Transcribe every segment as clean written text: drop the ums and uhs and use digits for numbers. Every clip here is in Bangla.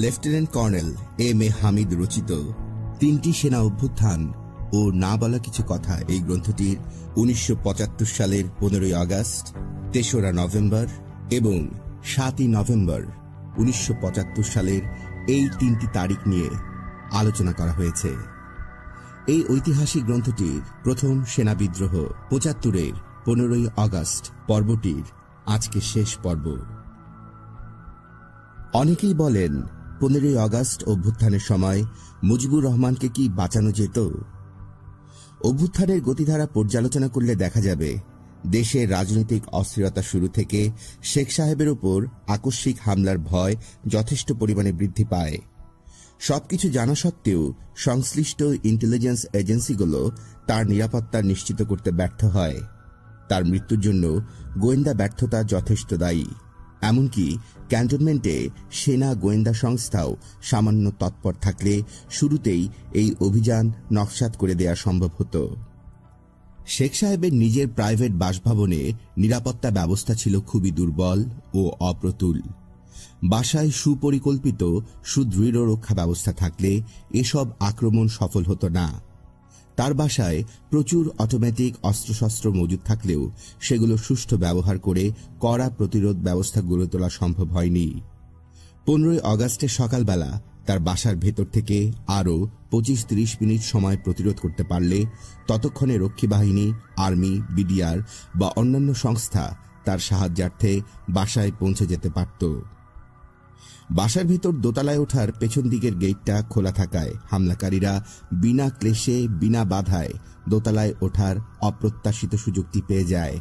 Lieutenant colonel M A Hamid রচিত 3টি সেনা অভ্যুত্থান ও না বলা কিছু কথা এই গ্রন্থটির 1975 সালের 15ই আগস্ট, 3রা নভেম্বর এবং 7ই নভেম্বর 1975 সালের এই 3টি তারিখ নিয়ে আলোচনা করা হয়েছে। এই ঐতিহাসিক গ্রন্থটির প্রথম সেনা বিদ্রোহ 75-এর 15ই আগস্ট পর্বটির আজকে শেষ পর্ব। অনেকেই বলেন 15ই আগস্ট অভ্যুত্থানের সময় মুজিবুর রহমানকে কি বাঁচানো যেত? অভ্যুত্থানের গতিধারা পর্যালোচনা করলে দেখা যাবে দেশের রাজনৈতিক অস্থিরতা শুরু থেকে শেখ সাহেবের উপর আকস্মিক হামলার ভয় যথেষ্ট পরিমাণে বৃদ্ধি পায়। সবকিছু জানা সত্ত্বেও সংশ্লিষ্ট ইন্টেলিজেন্স এজেন্সিগুলো তার নিরাপত্তা নিশ্চিত করতে ব্যর্থ হয়। তার মৃত্যুর জন্য গোয়েন্দা ব্যর্থতা যথেষ্ট দায়ী। এমনকি ক্যান্টনমেন্টে সেনা গোয়েন্দা সংস্থাও সামান্য তৎপর থাকলে শুরুতেই এই অভিযান নকশাত করে দেয়া সম্ভব হতো। শেখ সাহেবের নিজের প্রাইভেট বাসভবনে নিরাপত্তা ব্যবস্থা ছিল খুবই দুর্বল ও অপ্রতুল। বাসায় সুপরিকল্পিত সুদৃঢ় রক্ষা ব্যবস্থা থাকলে এসব আক্রমণ সফল হতো না। তার বাসায় প্রচুর অটোমেটিক অস্ত্রশস্ত্র মজুদ থাকলেও সেগুলো সুষ্ঠু ব্যবহার করে কড়া প্রতিরোধ ব্যবস্থা গড়ে তোলা সম্ভব হয়নি। 15ই আগস্টের সকালবেলা তার বাসার ভেতর থেকে আরও 25-30 মিনিট সময় প্রতিরোধ করতে পারলে ততক্ষণে রক্ষী বাহিনী, আর্মি, বিডিআর বা অন্যান্য সংস্থা তার সাহায্যার্থে বাসায় পৌঁছে যেতে পারত। বাসার ভেতর দোতলায় ওঠার পেছন দিকের গেটটা খোলা থাকায় হামলাকারীরা বিনা ক্লেশে, বিনা বাধায় দোতলায় ওঠার অপ্রত্যাশিত সুযোগটি পেয়ে যায়।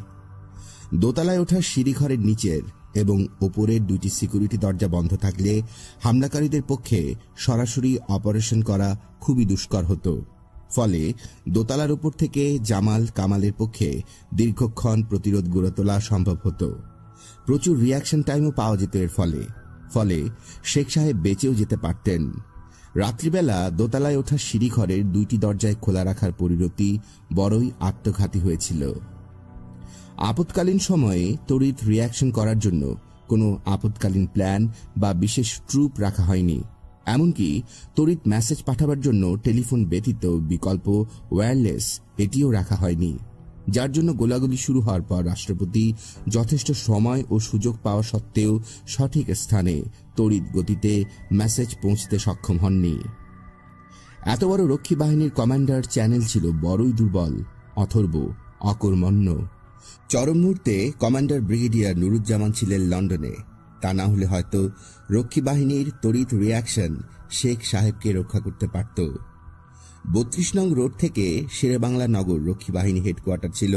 দোতলায় ওঠার সিঁড়িঘরের নিচের এবং ওপরের 2টি সিকিউরিটি দরজা বন্ধ থাকলে হামলাকারীদের পক্ষে সরাসরি অপারেশন করা খুবই দুষ্কর হতো। ফলে দোতলার উপর থেকে জামাল কামালের পক্ষে দীর্ঘক্ষণ প্রতিরোধ গড়ে তোলা সম্ভব হতো। প্রচুর রিয়াকশন টাইমও পাওয়া যেত এর ফলে শেখ সাহেব বেঁচেও যেতে পারতেন। রাত্রিবেলা দোতলায় ওঠা সিঁড়িঘরের 2টি দরজায় খোলা রাখার পরিণতি বড়ই আত্মঘাতী হয়েছিল। আপৎকালীন সময়ে তড়িৎ রিয়াকশন করার জন্য কোনো আপৎকালীন প্ল্যান বা বিশেষ ট্রুপ রাখা হয়নি। এমনকি তড়িৎ মেসেজ পাঠাবার জন্য টেলিফোন ব্যতীত বিকল্প ওয়্যারলেস এটিও রাখা হয়নি, যার জন্য গোলাগুলি শুরু হওয়ার পর রাষ্ট্রপতি যথেষ্ট সময় ও সুযোগ পাওয়া সত্ত্বেও সঠিক স্থানে তড়িৎ গতিতে মেসেজ পৌঁছতে সক্ষম হননি। এত বড় রক্ষী বাহিনীর কমান্ডার চ্যানেল ছিল বড়ই দুর্বল, অথর্ব, অকর্মণ্য। চরম মুহূর্তে কমান্ডার ব্রিগেডিয়ার নুরুজ্জামান ছিলেন লন্ডনে। তা না হলে হয়তো রক্ষী বাহিনীর তড়িৎ রিয়াকশন শেখ সাহেবকে রক্ষা করতে পারত। 32 নং রোড থেকে শেরেবাংলা নগর রক্ষী বাহিনী হেডকোয়ার্টার ছিল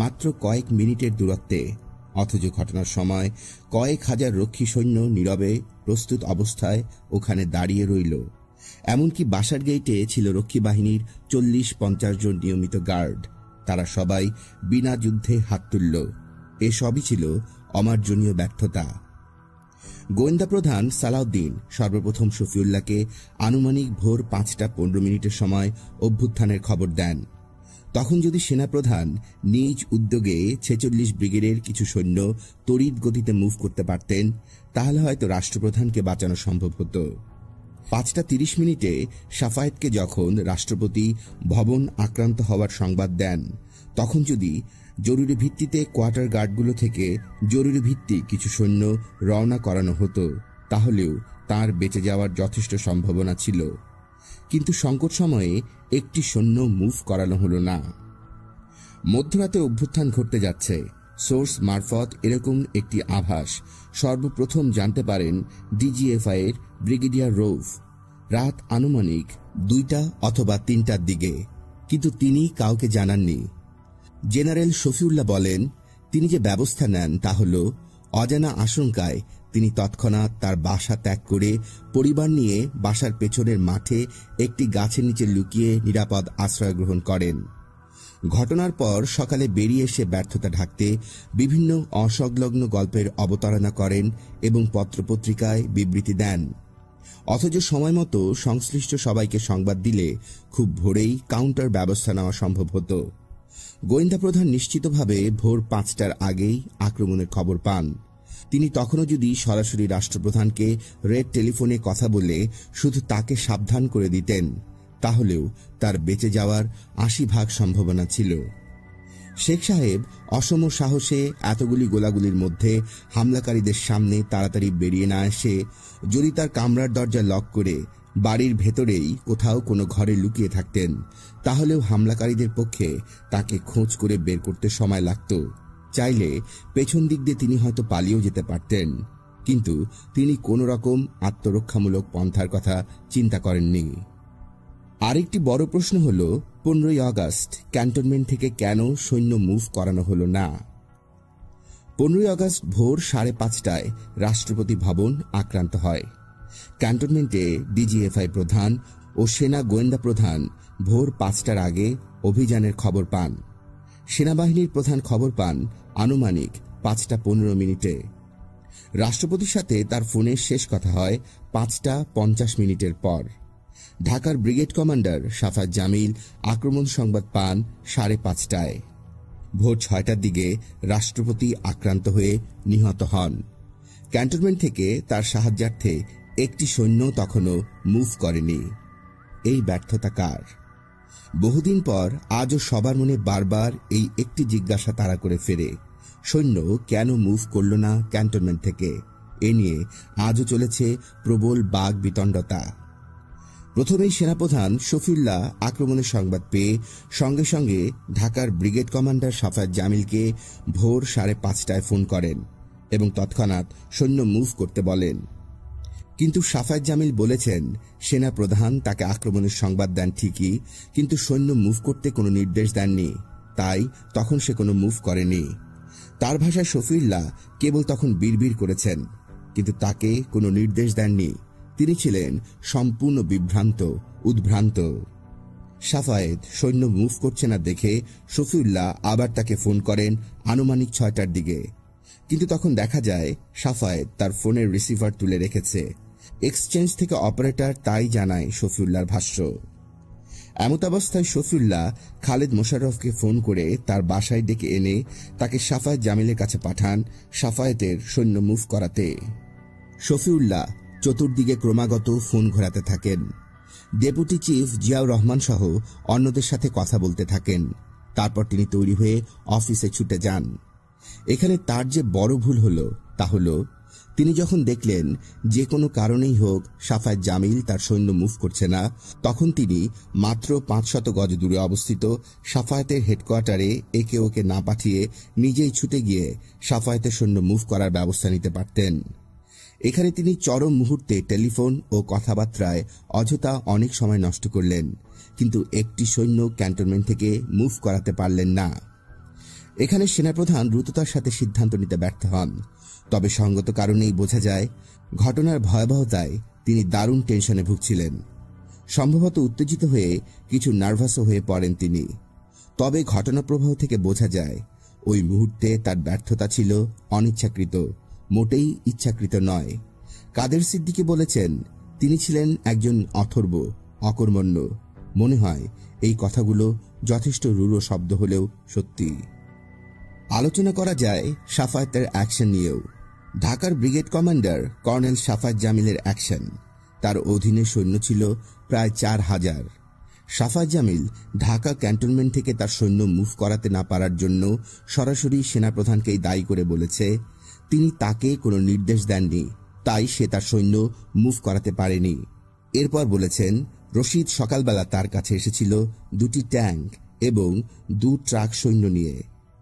মাত্র কয়েক মিনিটের দূরত্বে, অথচ ঘটনার সময় কয়েক হাজার রক্ষী সৈন্য নীরবে প্রস্তুত অবস্থায় ওখানে দাঁড়িয়ে রইল। এমনকি বাসার গেইটে ছিল রক্ষী বাহিনীর 40-50 জন নিয়মিত গার্ড। তারা সবাই বিনা যুদ্ধে হাত তুলল। এসবই ছিল অমার্জনীয় ব্যর্থতা। গোয়েন্দা প্রধান সালাউদ্দিন সর্বপ্রথম শফিউল্লাহকে আনুমানিক ভোর 5টা 15 সময় অভ্যুত্থানের খবর দেন। তখন যদি সেনাপ্রধান নিজ উদ্যোগে 46 ব্রিগেডের কিছু সৈন্য তড়িৎ গতিতে মুভ করতে পারতেন, তাহলে হয়তো রাষ্ট্রপ্রধানকে বাঁচানো সম্ভব হতো। 5টা 30 সাফায়েতকে যখন রাষ্ট্রপতি ভবন আক্রান্ত হওয়ার সংবাদ দেন, তখন যদি জরুরি ভিত্তিতে কোয়ার্টার গার্ডগুলো থেকে জরুরি ভিত্তিক কিছু সৈন্য রওনা করানো হতো, তাহলেও তার বেঁচে যাওয়ার যথেষ্ট সম্ভাবনা ছিল। কিন্তু সংকট সময়ে একটি সৈন্য মুভ করানো হলো না। মধ্যরাতে অভ্যুত্থান ঘটতে যাচ্ছে, সোর্স মারফত এরকম একটি আভাস সর্বপ্রথম জানতে পারেন ডিজিএফআই এর ব্রিগেডিয়ার রৌফ রাত আনুমানিক 2টা অথবা 3টার দিকে, কিন্তু তিনি কাউকে জানাননি। জেনারেল শফিউল্লাহ বলেন, তিনি যে ব্যবস্থা নেন তা হল অজানা আশঙ্কায় তিনি তৎক্ষণাৎ তার বাসা ত্যাগ করে পরিবার নিয়ে বাসার পেছনের মাঠে একটি গাছের নিচে লুকিয়ে নিরাপদ আশ্রয় গ্রহণ করেন। ঘটনার পর সকালে বেরিয়ে এসে ব্যর্থতা ঢাকতে বিভিন্ন অসংলগ্ন গল্পের অবতারণা করেন এবং পত্রপত্রিকায় বিবৃতি দেন। অথচ সময় মতো সংশ্লিষ্ট সবাইকে সংবাদ দিলে খুব ভোরেই কাউন্টার ব্যবস্থা নেওয়া সম্ভব হতো। গোয়েন্দা প্রধান নিশ্চিতভাবে ভোর 5টার আগেই আক্রমণের খবর পান। তিনি তখনও যদি সরাসরি রাষ্ট্রপ্রধানকে রেড টেলিফোনে কথা বলে শুধু তাকে সাবধান করে দিতেন, তাহলেও তার বেঁচে যাওয়ার ৮০% সম্ভাবনা ছিল। শেখ সাহেব অসম সাহসে এতগুলি গোলাগুলির মধ্যে হামলাকারীদের সামনে তাড়াতাড়ি বেরিয়ে না এসে যদি তার কামরার দরজা লক করে বাড়ির ভেতরেই কোথাও কোনো ঘরে লুকিয়ে থাকতেন, তাহলেও হামলাকারীদের পক্ষে তাকে খোঁজ করে বের করতে সময় লাগত। চাইলে পেছন দিক দিয়ে তিনি হয়তো পালিয়েও যেতে পারতেন, কিন্তু তিনি কোনো রকম আত্মরক্ষামূলক পন্থার কথা চিন্তা করেননি। আরেকটি বড় প্রশ্ন হল, 15ই আগস্ট ক্যান্টনমেন্ট থেকে কেন সৈন্য মুভ করানো হল না? 15ই আগস্ট ভোর 5:30টায় রাষ্ট্রপতি ভবন আক্রান্ত হয়। ক্যান্টনমেন্টে ডিজিএফআই প্রধান ও সেনা গোয়েন্দা প্রধান ভোর 5টার আগে অভিযানের খবর পান। সেনাবাহিনীর প্রধান খবর পান আনুমানিক 5:15 রাষ্ট্রপতির সাথে তার ফোনে শেষ কথা হয় 5:50 পর। ঢাকার ব্রিগেড কমান্ডার সাফায়েত জামিল আক্রমণ সংবাদ পান 5:30টায়। ভোর 6টার দিকে রাষ্ট্রপতি আক্রান্ত হয়ে নিহত হন। ক্যান্টনমেন্ট থেকে তার সাহায্যার্থে একটি সৈন্য তখনও মুভ করেনি। এই ব্যর্থতা কার? বহুদিন পর আজও সবার মনে বারবার এই একটি জিজ্ঞাসা তাড়া করে ফেরে, সৈন্য কেন মুভ করল না ক্যান্টনমেন্ট থেকে? এ নিয়ে আজও চলেছে প্রবল বাক বিতণ্ডতা। প্রথমেই সেনাপ্রধান শফিউল্লাহ আক্রমণের সংবাদ পেয়ে সঙ্গে সঙ্গে ঢাকার ব্রিগেড কমান্ডার সাফায়েত জামিলকে ভোর 5:30টায় ফোন করেন এবং তৎক্ষণাৎ সৈন্য মুভ করতে বলেন। কিন্তু সাফায়েত জামিল বলেছেন, সেনা প্রধান তাকে আক্রমণের সংবাদ দেন ঠিকই, কিন্তু সৈন্য মুভ করতে কোনো নির্দেশ দেননি, তাই তখন সে কোনো মুভ করেনি। তার ভাষায় শফিউল্লাহ কেবল তখন বিড়বিড় করেছেন, কিন্তু তাকে কোনো নির্দেশ দেননি। তিনি ছিলেন সম্পূর্ণ বিভ্রান্ত, উদ্ভ্রান্ত। সাফায়েত সৈন্য মুভ করছে না দেখে শফিউল্লাহ আবার তাকে ফোন করেন আনুমানিক 6টার দিকে, কিন্তু তখন দেখা যায় সাফায়েত তার ফোনের রিসিভার তুলে রেখেছে। এক্সচেঞ্জ থেকে অপারেটর তাই জানায় শফিউল্লাহর ভাষ্য। এমতাবস্থায় শফিউল্লাহ খালেদ মোশাররফকে ফোন করে তার বাসায় ডেকে এনে তাকে সাফায়েত জামিলের কাছে পাঠান সাফায়েতের সৈন্য মুভ করাতে। শফিউল্লাহ চতুর্দিকে ক্রমাগত ফোন ঘোরাতে থাকেন। ডেপুটি চিফ জিয়াউর রহমান সহ অন্যদের সাথে কথা বলতে থাকেন। তারপর তিনি তৈরি হয়ে অফিসে ছুটে যান। এখানে তার যে বড় ভুল হল তা হল, তিনি যখন দেখলেন যে কোনো কারণেই হোক সাফায়েত জামিল তার সৈন্য মুভ করছে না, তখন তিনি মাত্র 500 গজ দূরে অবস্থিত সাফায়েতের হেডকোয়ার্টারে একে ওকে না পাঠিয়ে নিজেই ছুটে গিয়ে সাফায়েতের সৈন্য মুভ করার ব্যবস্থা নিতে পারতেন। এখানে তিনি চরম মুহূর্তে টেলিফোন ও কথাবার্তায় অযথা অনেক সময় নষ্ট করলেন, কিন্তু একটি সৈন্য ক্যান্টনমেন্ট থেকে মুভ করাতে পারলেন না। এখানে সেনাপ্রধান দ্রুততার সাথে সিদ্ধান্ত নিতে ব্যর্থ হন। তবে সঙ্গত কারণেই বোঝা যায় ঘটনার ভয়াবহতায় তিনি দারুণ টেনশনে ভুগছিলেন। সম্ভবত উত্তেজিত হয়ে কিছু নার্ভাসও হয়ে পড়েন তিনি। তবে ঘটনা প্রবাহ থেকে বোঝা যায় ওই মুহূর্তে তার ব্যর্থতা ছিল অনিচ্ছাকৃত, মোটেই ইচ্ছাকৃত নয়। কাদের সিদ্দিকী বলেছেন, তিনি ছিলেন একজন অথর্ব, অকর্মণ্য। মনে হয় এই কথাগুলো যথেষ্ট রূঢ় শব্দ হলেও সত্যি। আলোচনা করা যায় সাফায়েতের অ্যাকশন নিয়েও। ঢাকার ব্রিগেড কমান্ডার কর্নেল সাফায়েত জামিলের অ্যাকশন। তার অধীনে সৈন্য ছিল প্রায় 4000। সাফায়েত জামিল ঢাকা ক্যান্টনমেন্ট থেকে তার সৈন্য মুভ করাতে না পারার জন্য সরাসরি সেনাপ্রধানকেই দায়ী করে বলেছে, তিনি তাকে কোনো নির্দেশ দেননি, তাই সে তার সৈন্য মুভ করাতে পারেনি। এরপর বলেছেন, রশিদ সকালবেলা তার কাছে এসেছিল 2টি ট্যাঙ্ক এবং 2 ট্রাক সৈন্য নিয়ে।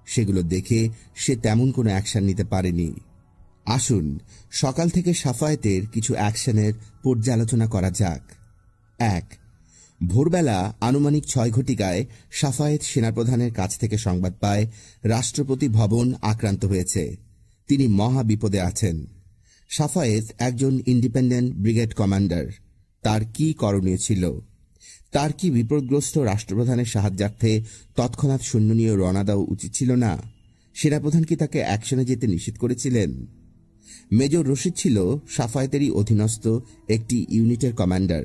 সেগুলো দেখে সে তেমন কোনো অ্যাকশন নিতে পারেনি। আসুন সকাল থেকে সাফায়েতের কিছু অ্যাকশনের পর্যালোচনা করা যাক। 1. ভোরবেলা আনুমানিক 6 ঘটিকায় সাফায়েত সেনাপ্রধানের কাছ থেকে সংবাদ পায় রাষ্ট্রপতি ভবন আক্রান্ত হয়েছে, তিনি মহা বিপদে আছেন। সাফায়েত একজন ইন্ডিপেন্ডেন্ট ব্রিগেড কমান্ডার। তার কি করণীয় ছিল? তার কি বিপদগ্রস্ত রাষ্ট্রপ্রধানের সাহায্যার্থে তৎক্ষণাৎ সৈন্য নিয়ে রওনা দেওয়া উচিত ছিল না? সেনাপ্রধান কি তাকে অ্যাকশনে যেতে নিষেধ করেছিলেন? মেজর রশিদ ছিল সাফায়েতেরই অধীনস্থ একটি ইউনিটের কমান্ডার।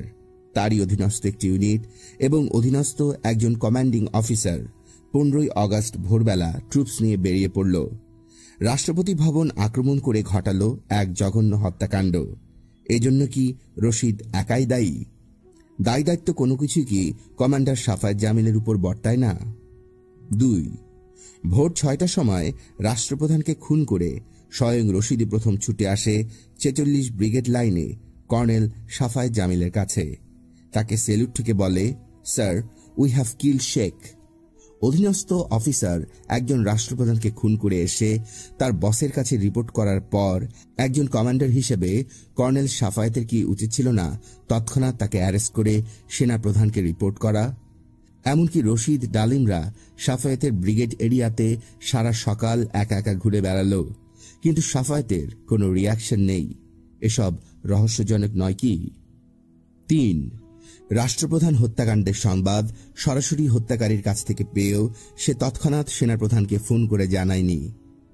তারই অধীনস্থ একটি ইউনিট এবং অধীনস্থ একজন কমান্ডিং অফিসার 15ই আগস্ট ভোরবেলা ট্রুপস নিয়ে বেরিয়ে পড়ল। রাষ্ট্রপতি ভবন আক্রমণ করে ঘটালো এক জঘন্য হত্যাকাণ্ড। এজন্য কি রশিদ একাই দায়ী? দায় দায়িত্ব কোনো কিছু কি কমান্ডার সাফায়েত জামিলের উপর বর্তায় না? 2. ভোর 6টার সময় রাষ্ট্রপ্রধানকে খুন করে স্বয়ং রশিদই প্রথম ছুটে আসে 46 ব্রিগেড লাইনে কর্নেল সাফায়েত জামিলের কাছে। তাকে সেলুট ঠুকে বলে, স্যার, উই হ্যাভ কিল শেখ। অধীনস্থ অফিসার একজন রাষ্ট্রপ্রধানকে খুন করে এসে তার বসের কাছে রিপোর্ট করার পর একজন কমান্ডার হিসেবে কর্নেল সাফায়েতের কি উচিত ছিল না তৎক্ষণাৎ তাকে অ্যারেস্ট করে সেনাপ্রধানকে রিপোর্ট করা? এমনকি রশিদ ডালিমরা সাফায়েতের ব্রিগেড এরিয়াতে সারা সকাল একা একা ঘুরে বেড়ালো, কিন্তু সাফায়েতের কোনো রিয়াকশন নেই। এসব রহস্যজনক নয় কি? 3. রাষ্ট্রপ্রধান হত্যাকাণ্ডের সংবাদ সরাসরি হত্যাকারীর কাছ থেকে পেয়েও সে তৎক্ষণাৎ সেনাপ্রধানকে ফোন করে জানায়নি,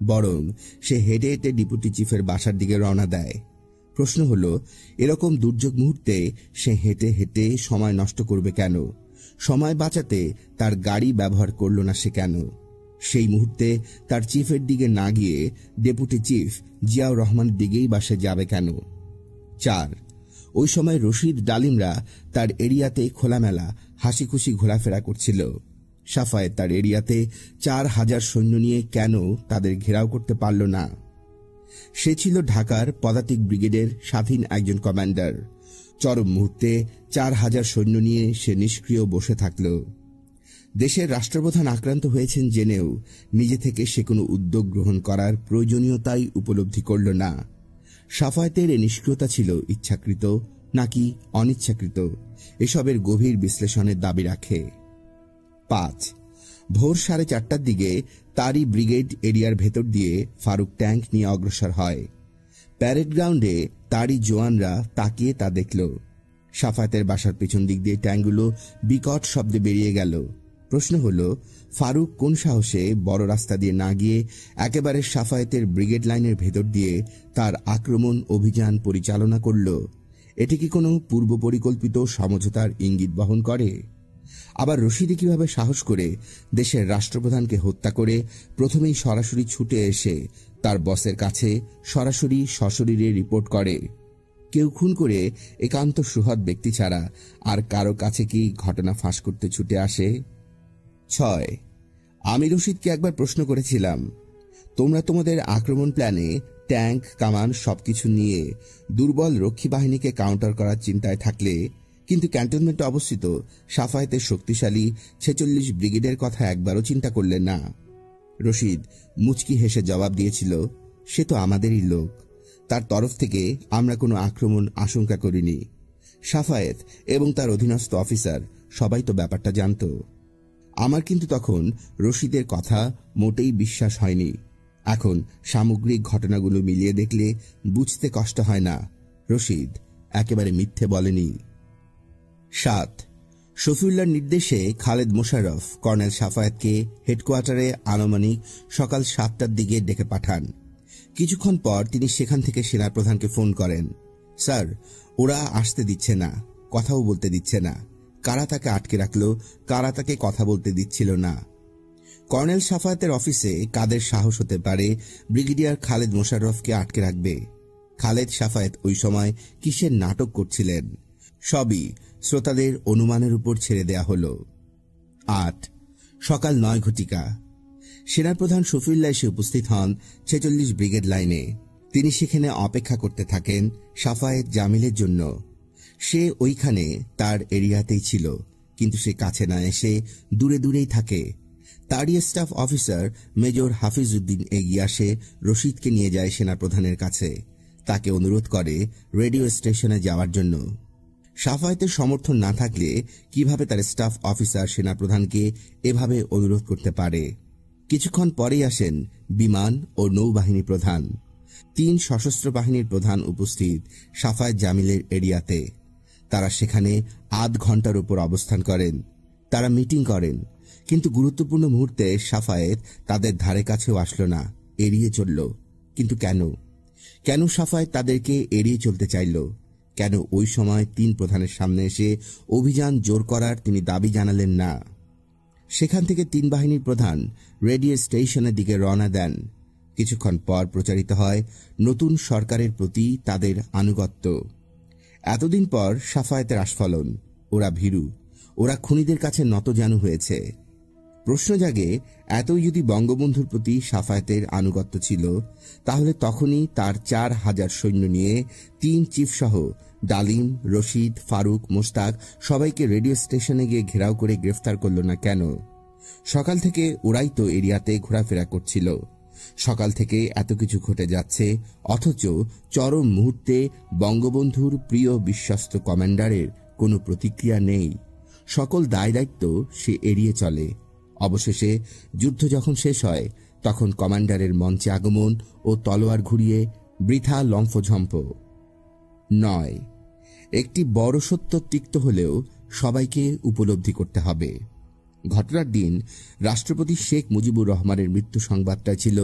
বরং সে হেঁটে হেঁটে ডেপুটি চিফের বাসার দিকে রওনা দেয়। প্রশ্ন হল, এরকম দুর্যোগ মুহূর্তে সে হেঁটে হেঁটে সময় নষ্ট করবে কেন? সময় বাঁচাতে তার গাড়ি ব্যবহার করল না সে কেন? সেই মুহূর্তে তার চিফের দিকে না গিয়ে ডেপুটি চিফ জিয়াউর রহমানের দিকেই বাসে যাবে কেন? 4. ওই সময় রশিদ ডালিমরা তার এরিয়াতে খোলামেলা হাসি খুশি ঘোরাফেরা করছিল। সাফায়েত তার এরিয়াতে 4000 সৈন্য নিয়ে কেন তাদের ঘেরাও করতে পারল না? সে ছিল ঢাকার পদাতিক ব্রিগেডের স্বাধীন একজন কমান্ডার। চরম মুহূর্তে 4000 সৈন্য নিয়ে সে নিষ্ক্রিয় বসে থাকল। দেশের রাষ্ট্রপ্রধান আক্রান্ত হয়েছেন জেনেও নিজে থেকে সে কোনো উদ্যোগ গ্রহণ করার প্রয়োজনীয়তাই উপলব্ধি করল না। সাফায়েতের এ নিষ্ক্রিয়তা ছিল ইচ্ছাকৃত নাকি অনিচ্ছাকৃত, এসবের গভীর বিশ্লেষণের দাবি রাখে। 5. ভোর 4:30টার দিকে তারই ব্রিগেড এরিয়ার ভেতর দিয়ে ফারুক ট্যাঙ্ক নিয়ে অগ্রসর হয়। প্যারেড গ্রাউন্ডে তারই জওয়ানরা তাকিয়ে তা দেখল। সাফায়েতের বাসার পেছন দিক দিয়ে ট্যাঙ্কগুলো বিকট শব্দে বেরিয়ে গেল। প্রশ্ন হল, ফারুক কোন সাহসে বড় রাস্তা দিয়ে না গিয়ে একেবারে সাফায়েতের ব্রিগেড লাইনের ভেতর দিয়ে তার আক্রমণ অভিযান পরিচালনা করল? এটি কি কোনো পূর্ব পরিকল্পিত সমঝোতার ইঙ্গিত বহন করে? আবার রশিদে কিভাবে সাহস করে দেশের রাষ্ট্রপ্রধানকে হত্যা করে প্রথমেই সরাসরি ছুটে এসে তার বসের কাছে সরাসরি সশরীরে রিপোর্ট করে? কেউ খুন করে একান্ত সুহৃদ ব্যক্তি ছাড়া আর কারো কাছে কি ঘটনা ফাঁস করতে ছুটে আসে? 6. আমি রশিদকে একবার প্রশ্ন করেছিলাম, তোমরা তোমাদের আক্রমণ প্ল্যানে ট্যাঙ্ক, কামান সবকিছু নিয়ে দুর্বল রক্ষী বাহিনীকে কাউন্টার করার চিন্তায় থাকলে কিন্তু ক্যান্টনমেন্টে অবস্থিত সাফায়েতের শক্তিশালী 46 ব্রিগেডের কথা একবারও চিন্তা করলেন না? রশিদ মুচকি হেসে জবাব দিয়েছিল, সে তো আমাদেরই লোক, তার তরফ থেকে আমরা কোনো আক্রমণ আশঙ্কা করিনি। সাফায়েত এবং তার অধীনস্থ অফিসার সবাই তো ব্যাপারটা জানত। আমার কিন্তু তখন রশিদের কথা মোটেই বিশ্বাস হয়নি। এখন সামগ্রিক ঘটনাগুলো মিলিয়ে দেখলে বুঝতে কষ্ট হয় না রশিদ একেবারে মিথ্যে বলেনি। 7. শফিউল্লাহর নির্দেশে খালেদ মোশাররফ কর্নেল সাফায়েতকে হেডকোয়ার্টারে আনুমানিক সকাল 7টার দিকে ডেকে পাঠান। কিছুক্ষণ পর তিনি সেখান থেকে সেনাপ্রধানকে ফোন করেন, স্যার, ওরা আসতে দিচ্ছে না, কথাও বলতে দিচ্ছে না। কারা তাকে আটকে রাখলো, কারা তাকে কথা বলতে দিচ্ছিল না? কর্নেল সাফায়েতের অফিসে কাদের সাহস হতে পারে ব্রিগেডিয়ার খালেদ মোশাররফকে আটকে রাখবে? খালেদ সাফায়েত ওই সময় কিসের নাটক করছিলেন? সবই শ্রোতাদের অনুমানের উপর ছেড়ে দেয়া হল। 8. সকাল 9 ঘটিকা। সেনাপ্রধান শফিউল্লাহ এসে উপস্থিত হন 46 ব্রিগেড লাইনে। তিনি সেখানে অপেক্ষা করতে থাকেন সাফায়েত জামিলের জন্য। সে ওইখানে তার এরিয়াতেই ছিল, কিন্তু সে কাছে না এসে দূরে দূরেই থাকে। তারই স্টাফ অফিসার মেজর হাফিজউদ্দিন এগিয়ে আসে রশিদকে নিয়ে যায় সেনাপ্রধানের কাছে। তাকে অনুরোধ করে রেডিও স্টেশনে যাওয়ার জন্য। সাফায়েতের সমর্থন না থাকলে কিভাবে তার স্টাফ অফিসার সেনাপ্রধানকে এভাবে অনুরোধ করতে পারে? কিছুক্ষণ পরেই আসেন বিমান ও নৌবাহিনী প্রধান। 3 সশস্ত্র বাহিনীর প্রধান উপস্থিত সাফায়েত জামিলের এরিয়াতে। তারা সেখানে আধ ঘন্টার উপর অবস্থান করেন। তারা মিটিং করেন, কিন্তু গুরুত্বপূর্ণ মুহূর্তে সাফায়েত তাদের ধারে কাছেও আসলো না, এড়িয়ে চলল। কিন্তু কেন? কেন সাফায়েত তাদেরকে এড়িয়ে চলতে চাইল? কেন ওই সময় 3 প্রধানের সামনে এসে অভিযান জোর করার তিনি দাবি জানালেন না? সেখান থেকে 3 বাহিনীর প্রধান রেডিও স্টেশনের দিকে রওনা দেন, কিছুক্ষণ পর প্রচারিত হয় নতুন সরকারের প্রতি তাদের আনুগত্য। এতদিন পর সাফায়েতের আস্ফালন। ওরা ভীরু, ওরা খুনিদের কাছে নতজানু হয়েছে। প্রশ্ন জাগে, এতই যদি বঙ্গবন্ধুর প্রতি সাফায়েতের আনুগত্য ছিল, তাহলে তখনই তার 4000 সৈন্য নিয়ে 3 চিফ সহ ডালিম, রশিদ, ফারুক, মোস্তাক সবাইকে রেডিও স্টেশনে গিয়ে ঘেরাও করে গ্রেফতার করল না কেন? সকাল থেকে ওরাই তো এরিয়াতে ঘোরাফেরা করছিল। সকাল থেকে এত কিছু ঘটে যাচ্ছে, অথচ চরম মুহূর্তে বঙ্গবন্ধুর প্রিয় বিশ্বস্ত কমান্ডারের কোনো প্রতিক্রিয়া নেই। সকল দায় দায়িত্ব সে এড়িয়ে চলে। অবশেষে যুদ্ধ যখন শেষ হয়, তখন কমান্ডারের মঞ্চে আগমন ও তলোয়ার ঘুরিয়ে বৃথা লম্ফঝম্প নয়। একটি বড় সত্য তিক্ত হলেও সবাইকে উপলব্ধি করতে হবে। ঘটনার দিন রাষ্ট্রপতি শেখ মুজিবুর রহমানের মৃত্যু সংবাদটা ছিল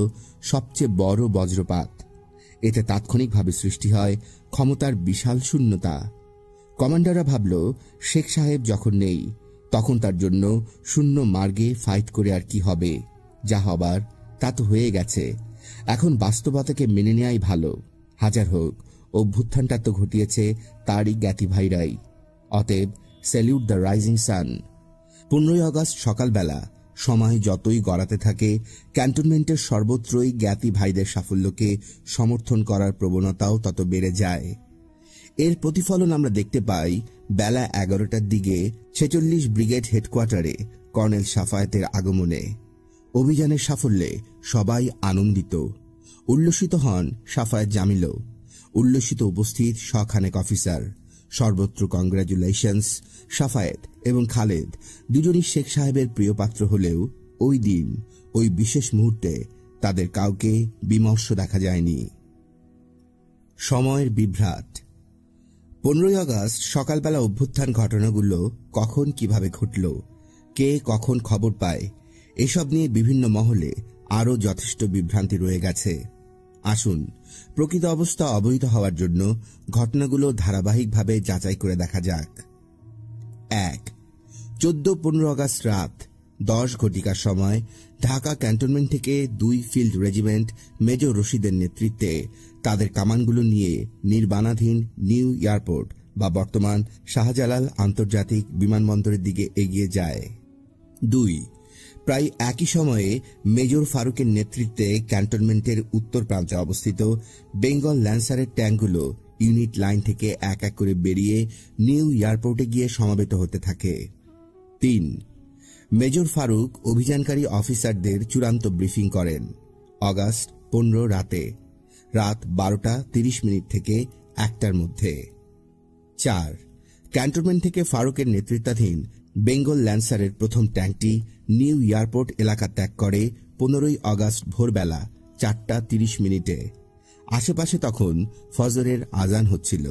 সবচেয়ে বড় বজ্রপাত। এতে তাৎক্ষণিকভাবে সৃষ্টি হয় ক্ষমতার বিশাল শূন্যতা। কমান্ডাররা ভাবল, শেখ সাহেব যখন নেই, তখন তার জন্য শূন্য মার্গে ফাইট করে আর কি হবে? যা হবার তা তো হয়ে গেছে। এখন বাস্তবতাকে মেনে নেওয়াই ভালো। হাজার হোক, অভ্যুত্থানটা তো ঘটিয়েছে তারই জ্ঞাতি ভাইরাই। অতএব স্যালিউট দ্য রাইজিং সান। 15ই আগস্ট সকালবেলা সময় যতই গড়াতে থাকে, ক্যান্টনমেন্টের সর্বত্রই জ্ঞাতি ভাইদের সাফল্যকে সমর্থন করার প্রবণতাও তত বেড়ে যায়। এর প্রতিফলন আমরা দেখতে পাই বেলা 11টার দিকে 46 ব্রিগেড হেডকোয়ার্টারে কর্নেল সাফায়েতের আগমনে। অভিযানের সাফল্যে সবাই আনন্দিত। উল্লসিত হন সাফায়েত জামিলও। উল্লসিত উপস্থিত শখানেক অফিসার। সর্বত্র কংগ্রাচুলেশনস। সাফায়েত এবং খালেদ দুজনই শেখ সাহেবের প্রিয় পাত্র হলেও ওই দিন, ওই বিশেষ মুহূর্তে তাদের কাউকে বিমর্ষ দেখা যায়নি। সময়ের বিভ্রাট। 15ই আগস্ট সকালবেলা অভ্যুত্থান ঘটনাগুলো কখন কিভাবে ঘটল, কে কখন খবর পায়, এসব নিয়ে বিভিন্ন মহলে আরও যথেষ্ট বিভ্রান্তি রয়ে গেছে। আসুন প্রকৃত অবস্থা অবহিত হওয়ার জন্য ঘটনাগুলো ধারাবাহিকভাবে যাচাই করে দেখা যাক। 1. 14-15 আগস্ট রাত 10 ঘটিকার সময় ঢাকা ক্যান্টনমেন্ট থেকে 2 ফিল্ড রেজিমেন্ট মেজর রশিদের নেতৃত্বে তাদের কামানগুলো নিয়ে নির্মাণাধীন নিউ এয়ারপোর্ট বা বর্তমান শাহজালাল আন্তর্জাতিক বিমানবন্দরের দিকে এগিয়ে যায়। 2. প্রায় একই সময়ে মেজর ফারুকের নেতৃত্বে ক্যান্টনমেন্টের উত্তর প্রান্তে অবস্থিত বেঙ্গল ল্যান্সারের ট্যাঙ্কগুলো ইউনিট লাইন থেকে এক এক করে বেরিয়ে নিউ এয়ারপোর্টে গিয়ে সমবেত হতে থাকে। 3. মেজর ফারুক অভিযানকারী অফিসারদের চূড়ান্ত ব্রিফিং করেন আগস্ট 15 রাতে, রাত 12:30 থেকে 1টার মধ্যে। 4. ক্যান্টনমেন্ট থেকে ফারুকের নেতৃত্বাধীন বেঙ্গল ল্যান্সারের প্রথম ট্যাঙ্কটি নিউ এয়ারপোর্ট এলাকা ত্যাগ করে 15ই আগস্ট ভোরবেলা 4:30। আশেপাশে তখন ফজরের আজান হচ্ছিল।